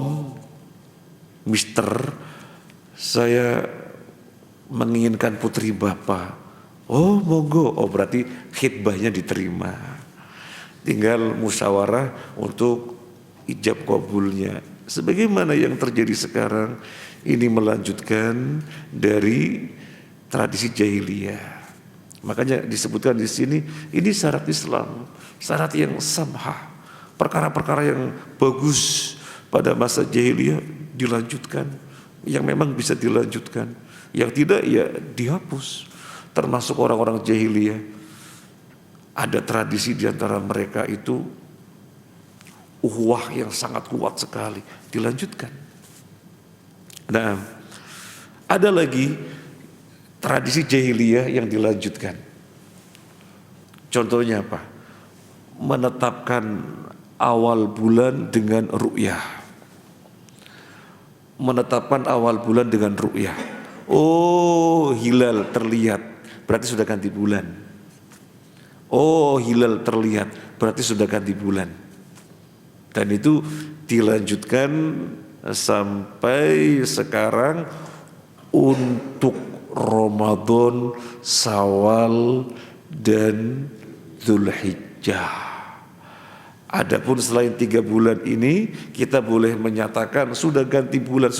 Speaker 2: Mister, saya menginginkan putri Bapak. Oh monggo, oh berarti khidbahnya diterima. Tinggal musyawarah untuk ijab kabulnya. Sebagaimana yang terjadi sekarang, ini melanjutkan dari tradisi jahiliyah. Makanya disebutkan di sini, ini syarat Islam, syarat yang samhah. Perkara-perkara yang bagus pada masa jahiliyah dilanjutkan, yang memang bisa dilanjutkan, yang tidak ya dihapus. Termasuk orang-orang jahiliyah, ada tradisi di antara mereka itu uhwah yang sangat kuat sekali, dilanjutkan. Nah, ada lagi tradisi jahiliyah yang dilanjutkan. Contohnya apa? Menetapkan awal bulan dengan ru'yah. Menetapkan awal bulan dengan ru'yah. Oh, hilal terlihat, berarti sudah ganti bulan. Oh, hilal terlihat, berarti sudah ganti bulan. Dan itu dilanjutkan sampai sekarang untuk Ramadan, Syawal, dan Dzulhijjah. Adapun selain 3 bulan ini, kita boleh menyatakan sudah ganti bulan,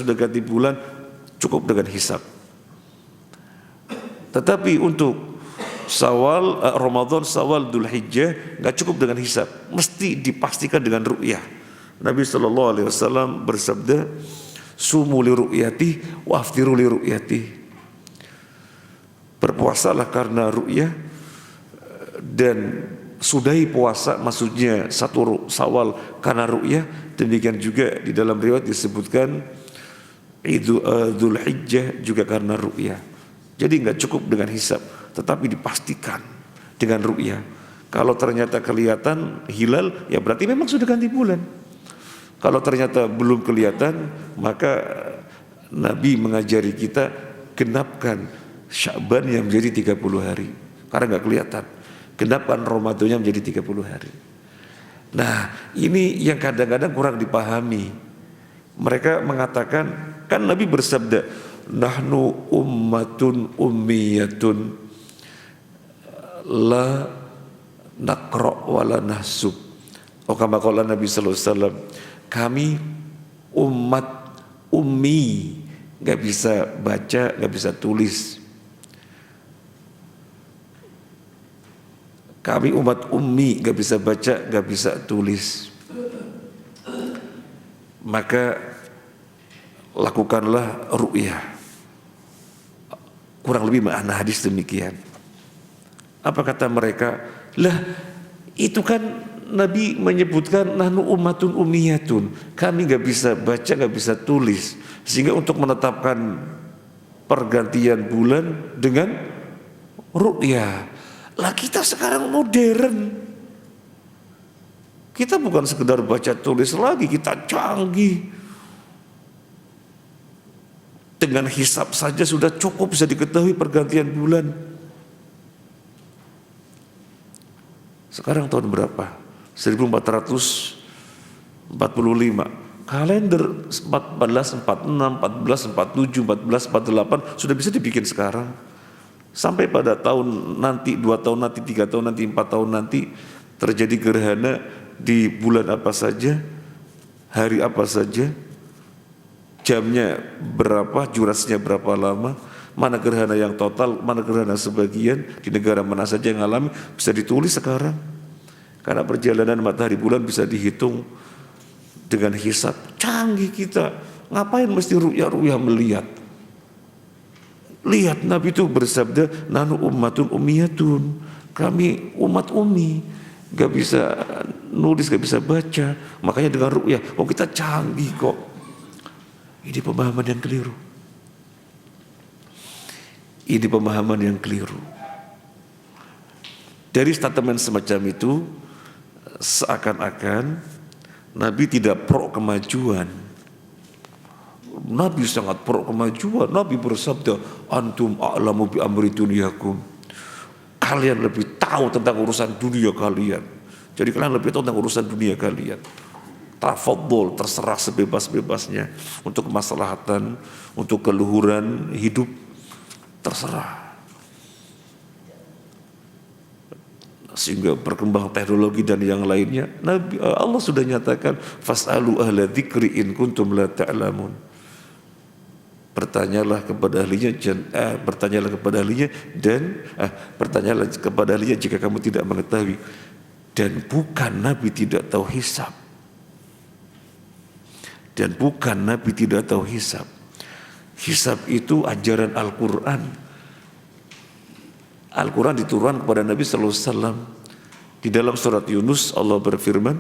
Speaker 2: cukup dengan hisab. Tetapi untuk Syawal, Ramadan, Syawal, Dzulhijjah nggak cukup dengan hisab, mesti dipastikan dengan ru'yah. Nabi SAW bersabda, sumu li ru'yati wa aftiru li ru'yati. Berpuasalah karena ru'yah dan sudahi puasa, maksudnya 1 Syawal karena ru'yah. Demikian juga di dalam riwayat disebutkan Dzulhijjah juga karena ru'yah. Jadi nggak cukup dengan hisab, tetapi dipastikan dengan ru'yah. Kalau ternyata kelihatan hilal, ya berarti memang sudah ganti bulan. Kalau ternyata belum kelihatan, maka Nabi mengajari kita genapkan Sya'ban yang menjadi 30 hari. Karena nggak kelihatan. Genapkan Ramadannya menjadi 30 hari. Nah, ini yang kadang-kadang kurang dipahami. Mereka mengatakan, kan Nabi bersabda, nahnu ummatun ummiyatun la naqra wa la nahsub. Oh, kama qala Nabi sallallahu alaihi wasallam, kami umat ummi, enggak bisa baca, enggak bisa tulis. Kami umat ummi, enggak bisa baca, enggak bisa tulis. Maka lakukanlah ru'yah. Kurang lebih makna hadis demikian. Apa kata mereka? Lah, itu kan Nabi menyebutkan nahnu ummatun ummiyatun. Kami enggak bisa baca, enggak bisa tulis. Sehingga untuk menetapkan pergantian bulan dengan ru'yah. Lah kita sekarang modern. Kita bukan sekedar baca tulis lagi, kita canggih. Dengan hisab saja sudah cukup bisa diketahui pergantian bulan. Sekarang tahun berapa? 1445. Kalender 1446, 1447, 1448 sudah bisa dibikin sekarang. Sampai pada tahun nanti, 2 tahun nanti, 3 tahun nanti, 4 tahun nanti terjadi gerhana di bulan apa saja, hari apa saja, jamnya berapa, durasinya berapa lama, mana gerhana yang total, mana gerhana sebagian, di negara mana saja yang alami, bisa ditulis sekarang. Karena perjalanan matahari bulan bisa dihitung dengan hisab. Canggih kita, ngapain mesti ru'yah melihat? Lihat, Nabi itu bersabda, nahnu ummatun ummiyatun, kami umat ummi, gak bisa nulis, gak bisa baca. Makanya dengan ru'yah, oh kita canggih kok. Ini pemahaman yang keliru. Ini pemahaman yang keliru. Dari statement semacam itu, seakan-akan Nabi tidak pro kemajuan. Nabi sangat pro kemajuan. Nabi bersabda, antum a'lamu bi amri dunyakum. Kalian lebih tahu tentang urusan dunia kalian. Jadi kalian lebih tahu tentang urusan dunia kalian. Tafadhol, terserah sebebas-bebasnya untuk kemaslahatan, untuk keluhuran hidup, terserah. Sehingga berkembang teknologi dan yang lainnya, Allah sudah nyatakan fas'alu ahla dzikri in kuntum la ta'lamun. Bertanyalah kepada ahlinya jika kamu tidak mengetahui. Dan bukan Nabi tidak tahu hisab. Hisab itu ajaran Al-Quran. Al-Quran diturunkan kepada Nabi sallallahu alaihi wasallam. Di dalam surat Yunus Allah berfirman,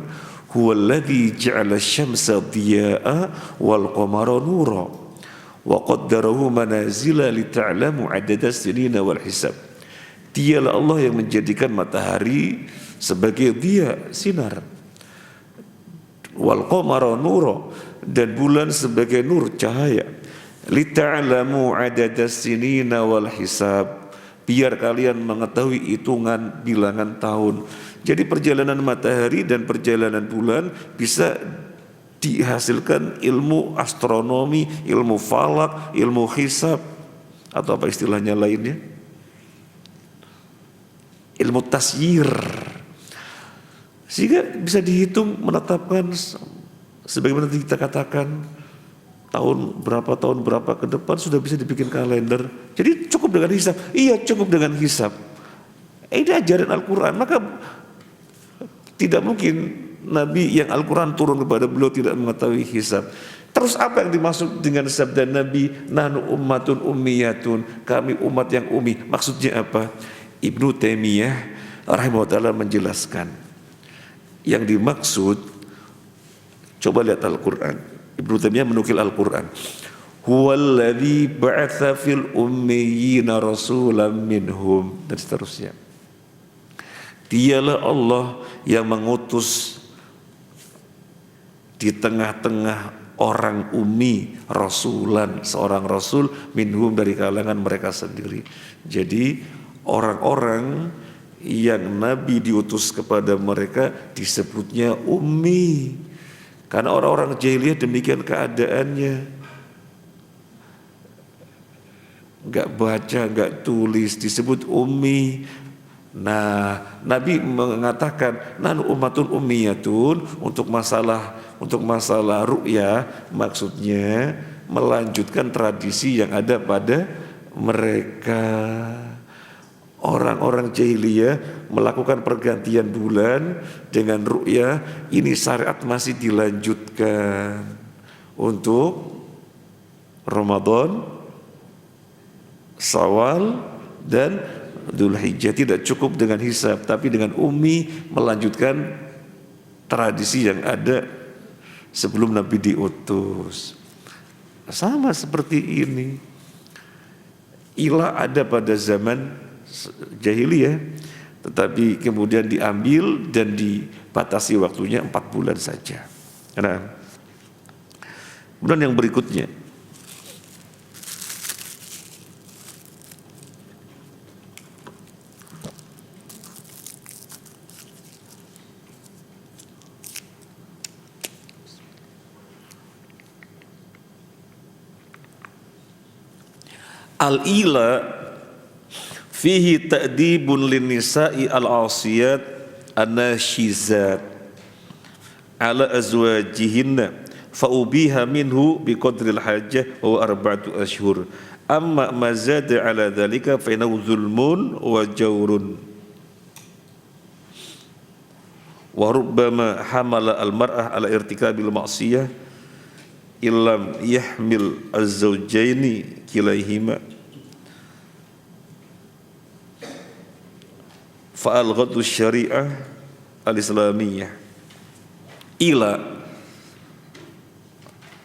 Speaker 2: "Huwallazi ja'ala asy-syamsa dhiya'a wal qamara nura wa qaddarahu manazila lita'lamu 'adada as-sinina wal hisab." Dialah Allah yang menjadikan matahari sebagai dhiya, sinar, wal qamara nura, dan bulan sebagai nur, cahaya, lita'lamu 'adada as-sinina wal hisab, biar kalian mengetahui hitungan bilangan tahun. Jadi perjalanan matahari dan perjalanan bulan bisa dihasilkan ilmu astronomi, ilmu falak, ilmu hisab, atau apa istilahnya lainnya, ilmu tasyir, sehingga bisa dihitung, menetapkan sebagaimana kita katakan tahun berapa ke depan sudah bisa dibikin kalender. Jadi cukup dengan hisab. Iya, cukup dengan hisab. Ini ajaran Al-Quran. Maka tidak mungkin Nabi yang Al-Quran turun kepada beliau tidak mengetahui hisab. Terus apa yang dimaksud dengan sabda Nabi, nahnu ummatun ummiyatun, kami umat yang ummi? Maksudnya apa? Ibnu Taimiyah rahimahullah menjelaskan, yang dimaksud, coba lihat Al-Quran. Ibnu Taimiyah menukil Al-Quran. Huwallazi ba'atsa fil ummiyina rasulan minhum, dan seterusnya. Dialah Allah yang mengutus di tengah-tengah orang ummi rasulan, seorang rasul, minhum, dari kalangan mereka sendiri. Jadi orang-orang yang Nabi diutus kepada mereka disebutnya ummi. Karena orang-orang jahiliyah demikian keadaannya, gak baca, gak tulis, disebut ummi. Nah, Nabi mengatakan nahnu ummatun ummiyatun untuk masalah ru'ya, maksudnya melanjutkan tradisi yang ada pada mereka. Orang-orang jahiliyah melakukan pergantian bulan dengan ru'yah, ini syariat masih dilanjutkan untuk Ramadan, Syawal, dan Dzulhijjah. Tidak cukup dengan hisab, tapi dengan ummi melanjutkan tradisi yang ada sebelum Nabi diutus. Sama seperti ini. Ilah ada pada zaman jahiliyah, tetapi kemudian diambil dan dibatasi waktunya 4 bulan saja. Nah, kemudian yang berikutnya, al-ila fihi ta'dibun lin-nisa'i al-'asiyat an-nashizat ala azwajihinna fa ubiha minhu biqadril hajah wa 4 ashhur. Amma ma zada ala dhalika fa innahu zulmun wa jawrun wa rubbama hamala al-mar'ah ala irtikabil ma'siyah illam yahmil az-zawjaini kilaihima fa'al ghadus syari'ah al-Islamiyah. Ila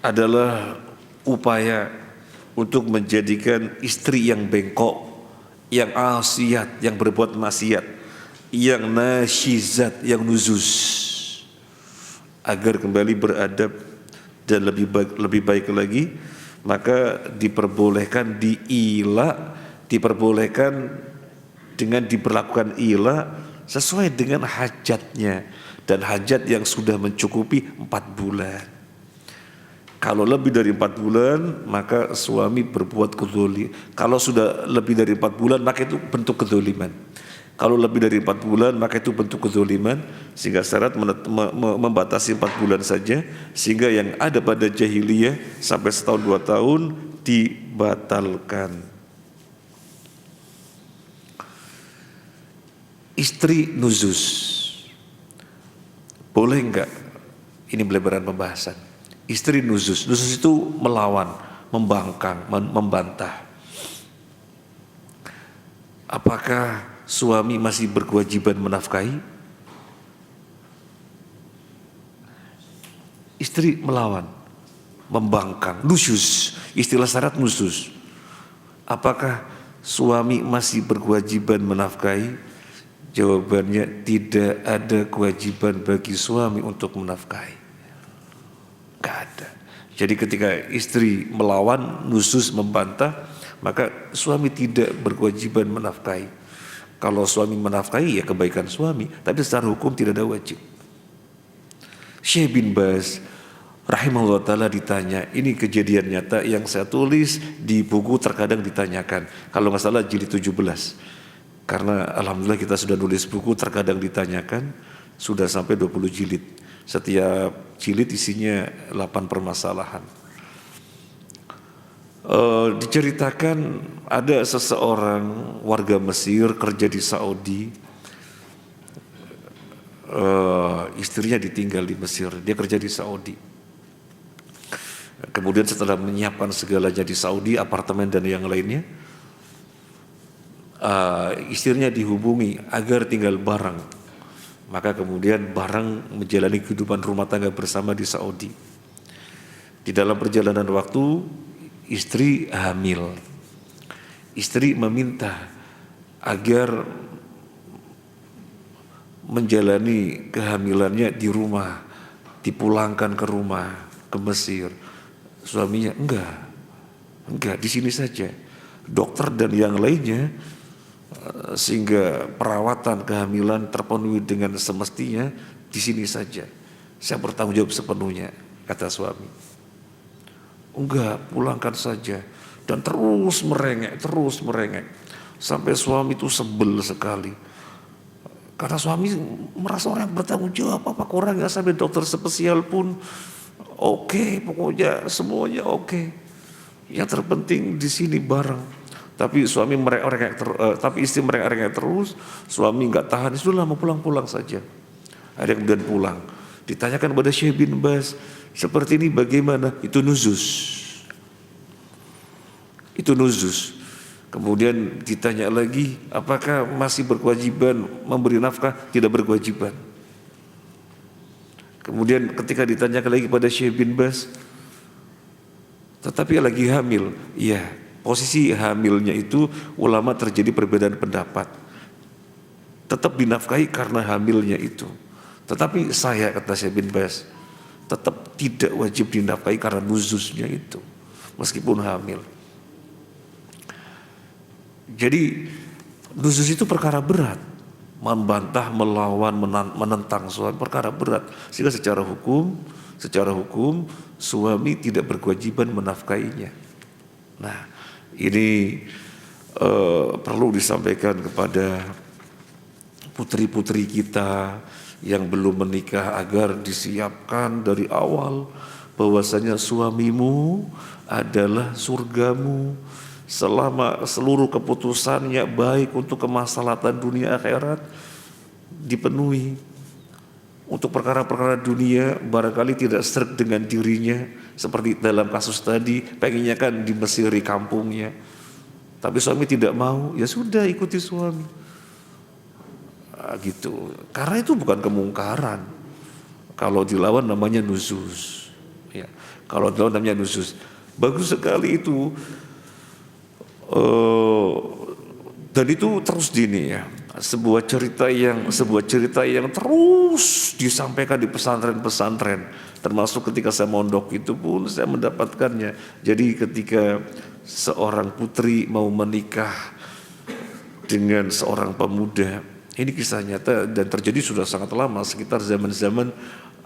Speaker 2: adalah upaya untuk menjadikan istri yang bengkok, yang asiat, yang berbuat maksiat, yang nasyizat, yang nuzuz, agar kembali beradab dan lebih baik lagi, maka diperbolehkan diperbolehkan dengan diberlakukan ila sesuai dengan hajatnya, dan hajat yang sudah mencukupi 4 bulan. Kalau lebih dari 4 bulan maka suami berbuat kezoliman. Kalau sudah lebih dari 4 bulan maka itu bentuk kezoliman. Kalau lebih dari 4 bulan maka itu bentuk kezoliman, sehingga syarat membatasi 4 bulan saja, sehingga yang ada pada jahiliyah sampai setahun 2 tahun dibatalkan. Istri nuzuz boleh enggak? Ini belebaran pembahasan. Istri nuzuz itu melawan, membangkang, membantah. Apakah suami masih berkewajiban menafkahi? Istri melawan, membangkang, nusyuz, istilah syarat nusyuz. Apakah suami masih berkewajiban menafkahi? Jawabannya, tidak ada kewajiban bagi suami untuk menafkahi. Gak ada. Jadi ketika istri melawan, nusyuz, membantah, maka suami tidak berkewajiban menafkahi. Kalau suami menafkahi ya kebaikan suami, tapi secara hukum tidak ada wajib. Syekh bin Baz rahimahullah ta'ala ditanya, ini kejadian nyata yang saya tulis di buku Terkadang Ditanyakan, kalau nggak salah jilid 17. Karena alhamdulillah kita sudah nulis buku Terkadang Ditanyakan, sudah sampai 20 jilid. Setiap jilid isinya 8 permasalahan. Diceritakan ada seseorang warga Mesir kerja di Saudi, istrinya ditinggal di Mesir, dia kerja di Saudi. Kemudian setelah menyiapkan segalanya di Saudi, apartemen dan yang lainnya, istrinya dihubungi agar tinggal bareng. Maka kemudian bareng menjalani kehidupan rumah tangga bersama di Saudi. Di dalam perjalanan waktu, istri hamil. Istri meminta agar menjalani kehamilannya di rumah, dipulangkan ke rumah, ke Mesir. Suaminya enggak, di sini saja. Dokter dan yang lainnya, sehingga perawatan kehamilan terpenuhi dengan semestinya, di sini saja. Saya bertanggung jawab sepenuhnya, kata suami. Enggak, pulangkan saja. Dan terus merengek, sampai suami itu sebel sekali. Karena suami merasa orang bertanggung jawab, apa kurangnya sampai dokter spesial pun oke, pokoknya semuanya oke. Yang terpenting di sini bareng. Tapi suami tapi istri merengek terus, suami nggak tahan, sudah mau pulang saja. Ada yang kemudian pulang. Ditanyakan kepada Syekh bin Baz, seperti ini bagaimana? Itu nuzuz. Kemudian ditanya lagi, apakah masih berkewajiban memberi nafkah? Tidak berkewajiban. Kemudian ketika ditanyakan lagi pada Syekh bin Baz, tetapi lagi hamil, iya. Posisi hamilnya itu ulama terjadi perbedaan pendapat. Tetap dinafkahi karena hamilnya itu. Tetapi saya, kata Syekh bin Baz, tetap tidak wajib dinafkahi karena nuzuznya itu, meskipun hamil. Jadi nuzuz itu perkara berat. Membantah, melawan, menentang suami perkara berat. Sehingga secara hukum suami tidak berkewajiban menafkahinya. Nah, ini perlu disampaikan kepada putri-putri kita yang belum menikah agar disiapkan dari awal bahwasanya suamimu adalah surgamu selama seluruh keputusannya baik untuk kemaslahatan dunia akhirat dipenuhi. Untuk perkara-perkara dunia barangkali tidak seret dengan dirinya, seperti dalam kasus tadi, pengennya kan di Mesiri kampungnya, tapi suami tidak mau, ya sudah ikuti suami. gitu. Karena itu bukan kemungkaran. Kalau dilawan namanya nusus. Ya, kalau dilawan namanya nusus. Bagus sekali itu. Dan itu terus ya. Sebuah cerita yang terus disampaikan di pesantren-pesantren, termasuk ketika saya mondok itu pun saya mendapatkannya. Jadi ketika seorang putri mau menikah dengan seorang pemuda, ini kisah nyata dan terjadi sudah sangat lama, sekitar zaman-zaman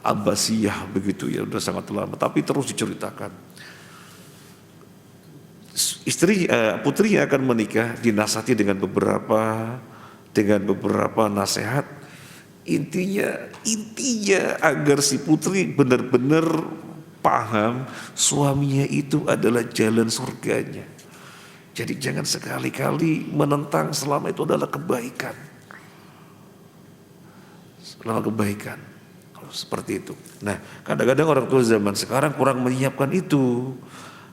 Speaker 2: Abbasiyah begitu ya, sudah sangat lama, tapi terus diceritakan. Putrinya akan menikah, dinasihati dengan beberapa nasihat. Intinya agar si putri benar-benar paham suaminya itu adalah jalan surganya. Jadi jangan sekali-kali menentang selama itu adalah kebaikan. Seperti itu. Nah, kadang-kadang orang tua zaman sekarang kurang menyiapkan itu.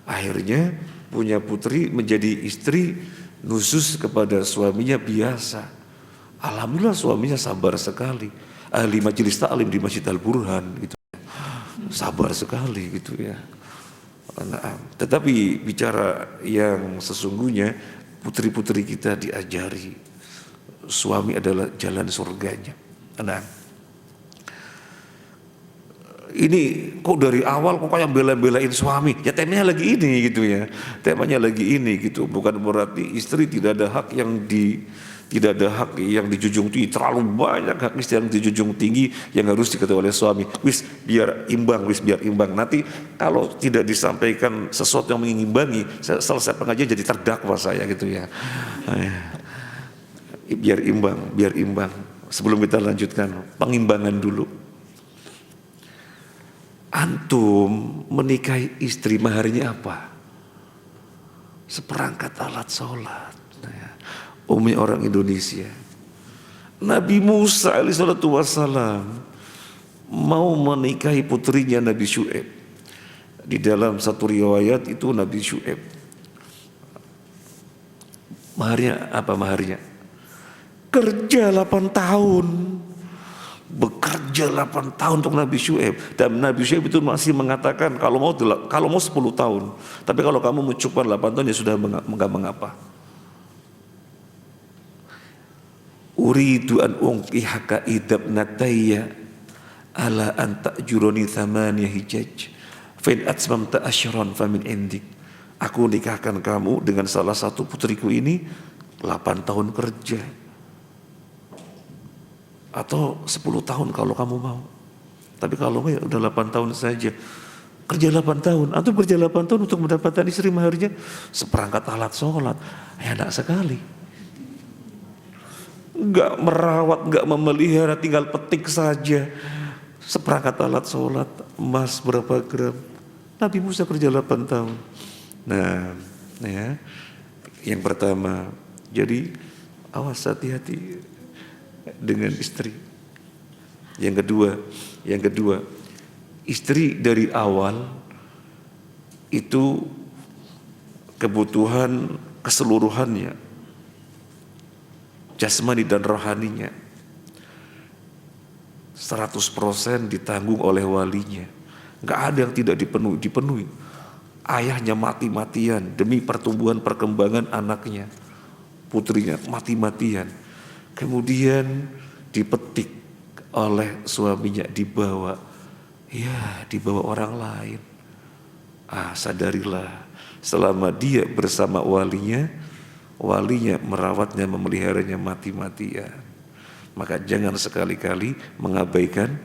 Speaker 2: Akhirnya punya putri menjadi istri nusus kepada suaminya biasa. Alhamdulillah suaminya sabar sekali. Ahli majelis taklim di Masjid Al-Burhan gitu. Sabar sekali gitu ya. Nah, tetapi bicara yang sesungguhnya, putri-putri kita diajari suami adalah jalan surganya. Nah, ini kok dari awal kok kayak bela-belain suami, ya temanya lagi ini gitu ya, temanya lagi ini gitu. Bukan berarti istri tidak ada hak yang dijunjung tinggi, terlalu banyak hak istri yang dijunjung tinggi yang harus diketahui oleh suami. Biar imbang. Nanti kalau tidak disampaikan sesuatu yang mengimbangi, selesai pengajian jadi terdakwa saya gitu ya. Biar imbang. Sebelum kita lanjutkan, pengimbangan dulu. Antum menikahi istri, maharnya apa? Seperangkat alat sholat. Umi orang Indonesia. Nabi Musa alaihissalatu wassalam mau menikahi putrinya Nabi Syu'aib. Di dalam satu riwayat itu Nabi Syu'aib. Maharnya apa maharnya? Kerja 8 tahun. Bekerja 8 tahun untuk Nabi Syu'aib. Dan Nabi Syu'aib itu masih mengatakan kalau mau 10 tahun. Tapi kalau kamu mencukupkan 8 tahun ya sudah enggak mengapa. Uridu an unqihaka idabnatayya ala an ta'juruni thamaniya hijaj fa in atmamta asyran fa min indik. Aku nikahkan kamu dengan salah satu putriku ini 8 tahun kerja atau 10 tahun kalau kamu mau. Tapi kalau ya udah 8 tahun saja. Kerja 8 tahun, atau kerja 8 tahun untuk mendapatkan istri maharnya seperangkat alat sholat. Enak sekali. Enggak merawat, enggak memelihara, tinggal petik saja. Seperangkat alat sholat, emas berapa gram. Nabi Musa kerja 8 tahun. Nah, ya, yang pertama, jadi awas hati-hati dengan istri. Yang kedua, istri dari awal itu kebutuhan keseluruhannya, jasmani dan rohaninya 100% ditanggung oleh walinya. Gak ada yang tidak dipenuhi. Ayahnya mati-matian demi pertumbuhan perkembangan anaknya, putrinya mati-matian. Kemudian dipetik oleh suaminya, dibawa orang lain. Sadarilah selama dia bersama walinya merawatnya, memeliharanya mati-matian. Maka jangan sekali-kali mengabaikan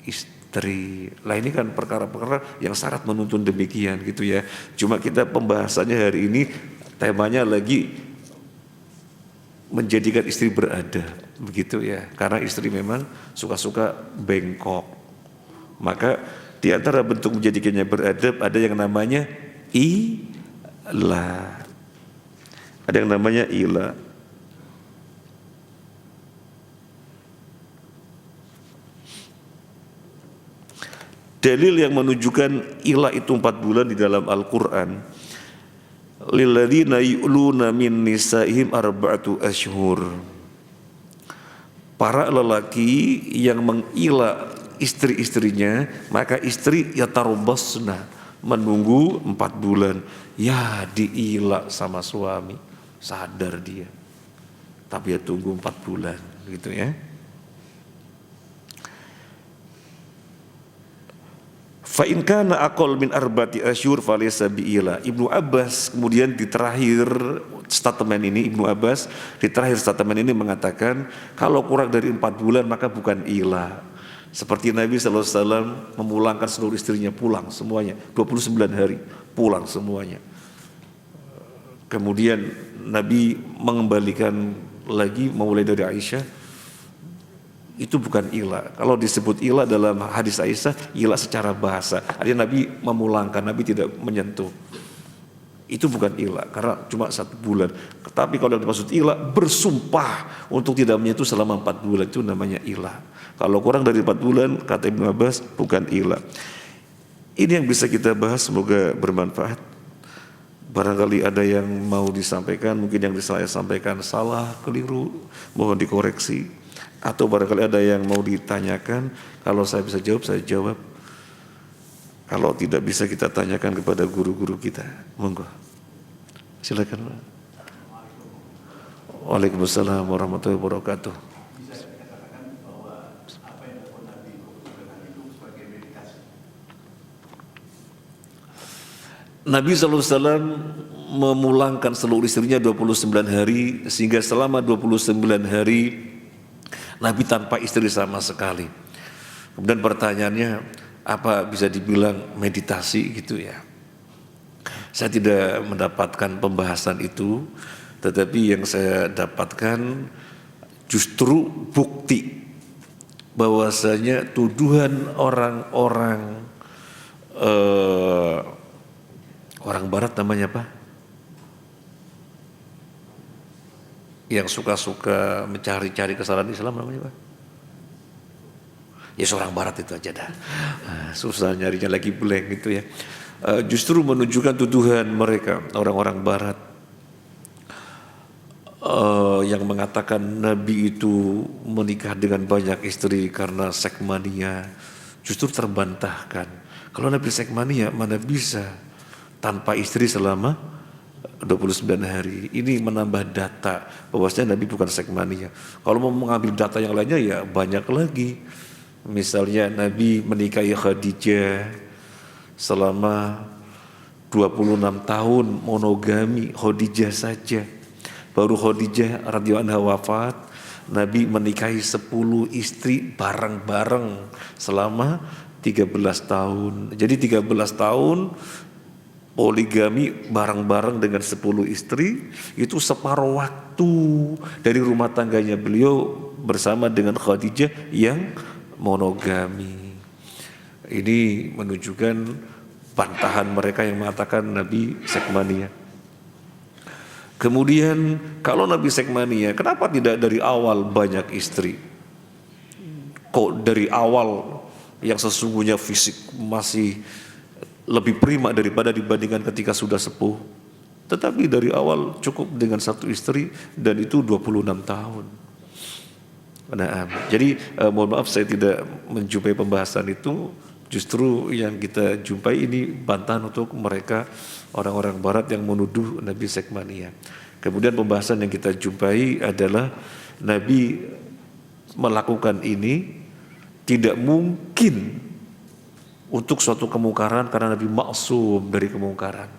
Speaker 2: istri. Lah ini kan perkara-perkara yang syarat menuntun demikian gitu ya. Cuma kita pembahasannya hari ini temanya lagi menjadikan istri beradab begitu ya. Karena istri memang suka-suka bengkok. Maka di antara bentuk menjadikannya beradab ada yang namanya ilah. Ada yang namanya ilah. Dalil yang menunjukkan ilah itu 4 bulan di dalam Al-Quran. Lilladzina yu'luna min nisaihim arba'atu ashhur. para lelaki yang mengila istri-istrinya, maka istri yatarabbasna, menunggu 4 bulan. Ya diila sama suami, sadar dia, tapi ya tunggu 4 bulan gitu ya. Fa in kana aqall min arba'ati asyhur falaysa bi'ila. Ibnu Abbas kemudian di terakhir statement ini, Ibnu Abbas di terakhir statement ini mengatakan kalau kurang dari 4 bulan maka bukan ila. Seperti Nabi SAW memulangkan seluruh istrinya pulang semuanya, 29 hari pulang semuanya. Kemudian Nabi mengembalikan lagi memulai dari Aisyah, itu bukan ila. Kalau disebut ila dalam hadis Aisyah, ila secara bahasa, artinya Nabi memulangkan, Nabi tidak menyentuh. Itu bukan ila, karena cuma 1 bulan. Tetapi kalau dimaksud ila, bersumpah untuk tidak menyentuh selama 4 bulan, itu namanya ila. Kalau kurang dari 4 bulan, kata Ibnu Abbas, bukan ila. Ini yang bisa kita bahas, semoga bermanfaat. Barangkali ada yang mau disampaikan, mungkin yang saya sampaikan salah, keliru, mohon dikoreksi. Atau barangkali ada yang mau ditanyakan, kalau saya bisa jawab, saya jawab. Kalau tidak bisa kita tanyakan kepada guru-guru kita. Monggo. Silakan. Waalaikumsalam warahmatullahi wabarakatuh. Nabi SAW memulangkan seluruh istrinya 29 hari, sehingga selama 29 hari Nabi tanpa istri sama sekali. Kemudian pertanyaannya, apa bisa dibilang meditasi gitu ya? Saya tidak mendapatkan pembahasan itu, tetapi yang saya dapatkan justru bukti bahwasanya tuduhan orang-orang orang barat namanya apa? Yang suka-suka mencari-cari kesalahan Islam namanya apa? Ya seorang barat itu aja dah. Susah nyarinya lagi blank gitu ya. Justru menunjukkan tuduhan mereka, orang-orang barat, yang mengatakan Nabi itu menikah dengan banyak istri karena sekmania, justru terbantahkan. Kalau Nabi sekmania, mana bisa tanpa istri selama 29 hari. Ini menambah data bahwasanya Nabi bukan sekmania. Kalau mau mengambil data yang lainnya ya banyak lagi. Misalnya Nabi menikahi Khadijah selama 26 tahun monogami, Khadijah saja. Baru Khadijah radhiyallahu anha wafat, Nabi menikahi 10 istri bareng-bareng selama 13 tahun. Jadi 13 tahun poligami bareng-bareng dengan 10 istri, itu separuh waktu dari rumah tangganya beliau bersama dengan Khadijah yang monogami. Ini menunjukkan bantahan mereka yang mengatakan Nabi sekmania. Kemudian kalau Nabi sekmania, kenapa tidak dari awal banyak istri? Kok dari awal yang sesungguhnya fisik masih lebih prima daripada dibandingkan ketika sudah sepuh, tetapi dari awal cukup dengan 1 istri dan itu 26 tahun. Nah, jadi mohon maaf saya tidak menjumpai pembahasan itu. Justru yang kita jumpai ini bantahan untuk mereka orang-orang barat yang menuduh Nabi sekmania. Kemudian pembahasan yang kita jumpai adalah Nabi melakukan ini tidak mungkin untuk suatu kemungkaran karena Nabi maksum dari kemungkaran.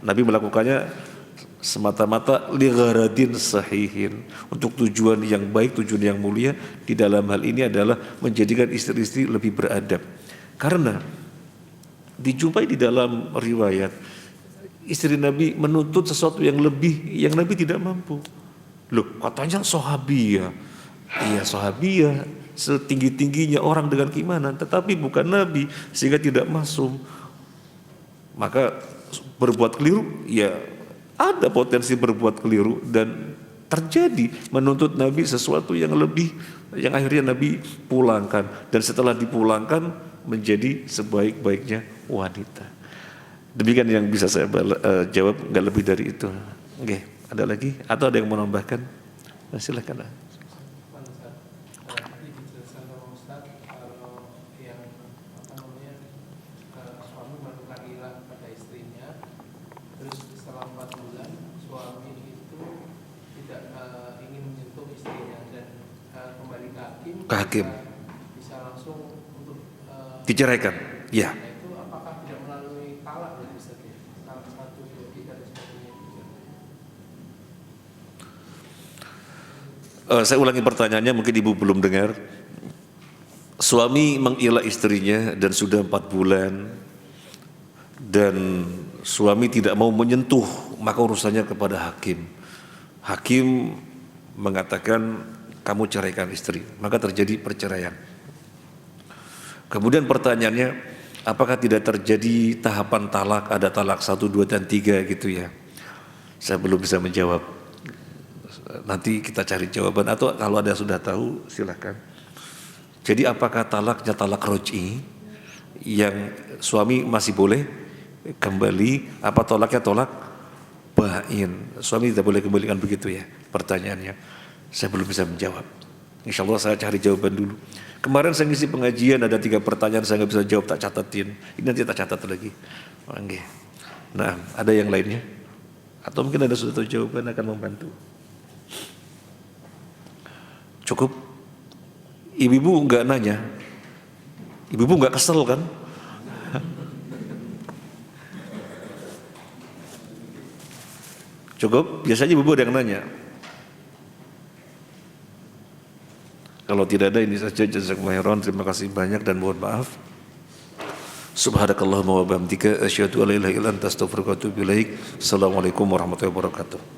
Speaker 2: Nabi melakukannya semata-mata li gharadin sahihin, untuk tujuan yang baik, tujuan yang mulia. Di dalam hal ini adalah menjadikan istri-istri lebih beradab. Karena dijumpai di dalam riwayat istri Nabi menuntut sesuatu yang lebih, yang Nabi tidak mampu. Loh, katanya sahabiyah. Iya, sahabiyah setinggi-tingginya orang dengan keimanan, tetapi bukan Nabi, sehingga tidak masuk. Maka berbuat keliru, ya ada potensi berbuat keliru dan terjadi menuntut Nabi sesuatu yang lebih, yang akhirnya Nabi pulangkan, dan setelah dipulangkan menjadi sebaik-baiknya wanita. Demikian yang bisa saya jawab, nggak lebih dari itu. Oke, ada lagi atau ada yang mau menambahkan? Silakan.
Speaker 1: ke hakim.
Speaker 3: Bisa langsung untuk
Speaker 1: Diceraikan. Ya.
Speaker 3: nah itu apakah tidak melalui talak dari Ustaz ya? Salah satu dua tiga dan sebagainya.
Speaker 1: Saya ulangi pertanyaannya, mungkin ibu belum dengar. Suami mengilah istrinya dan sudah 4 bulan dan suami tidak mau menyentuh, maka urusannya kepada hakim. Hakim mengatakan kamu ceraikan istri, maka terjadi perceraian. Kemudian pertanyaannya, apakah tidak terjadi tahapan talak, ada talak 1, 2, dan 3 gitu ya? Saya belum bisa menjawab. Nanti kita cari jawaban, atau kalau ada sudah tahu silakan. Jadi apakah talaknya talak roj'i yang suami masih boleh kembali, apa tolaknya tolak bain? Suami tidak boleh kembalikan, begitu ya pertanyaannya. Saya belum bisa menjawab. Insya Allah saya cari jawaban dulu. Kemarin saya ngisi pengajian ada 3 pertanyaan saya nggak bisa jawab, tak catatin. Ini nanti tak catat lagi. Oke. Nah, ada yang lainnya? Atau mungkin ada sudah tahu jawaban akan membantu. Cukup? Ibu-ibu nggak nanya, ibu-ibu nggak kesel kan? Cukup? Biasanya ibu-ibu ada yang nanya. Kalau tidak ada, ini saja. Jazakumullah khairan. Terima kasih banyak dan mohon maaf. Subhanakallahumma wa bihamdika asyhadu an la ilaha illa anta astaghfiruka wa atubu ilaik. Assalamualaikum warahmatullahi wabarakatuh.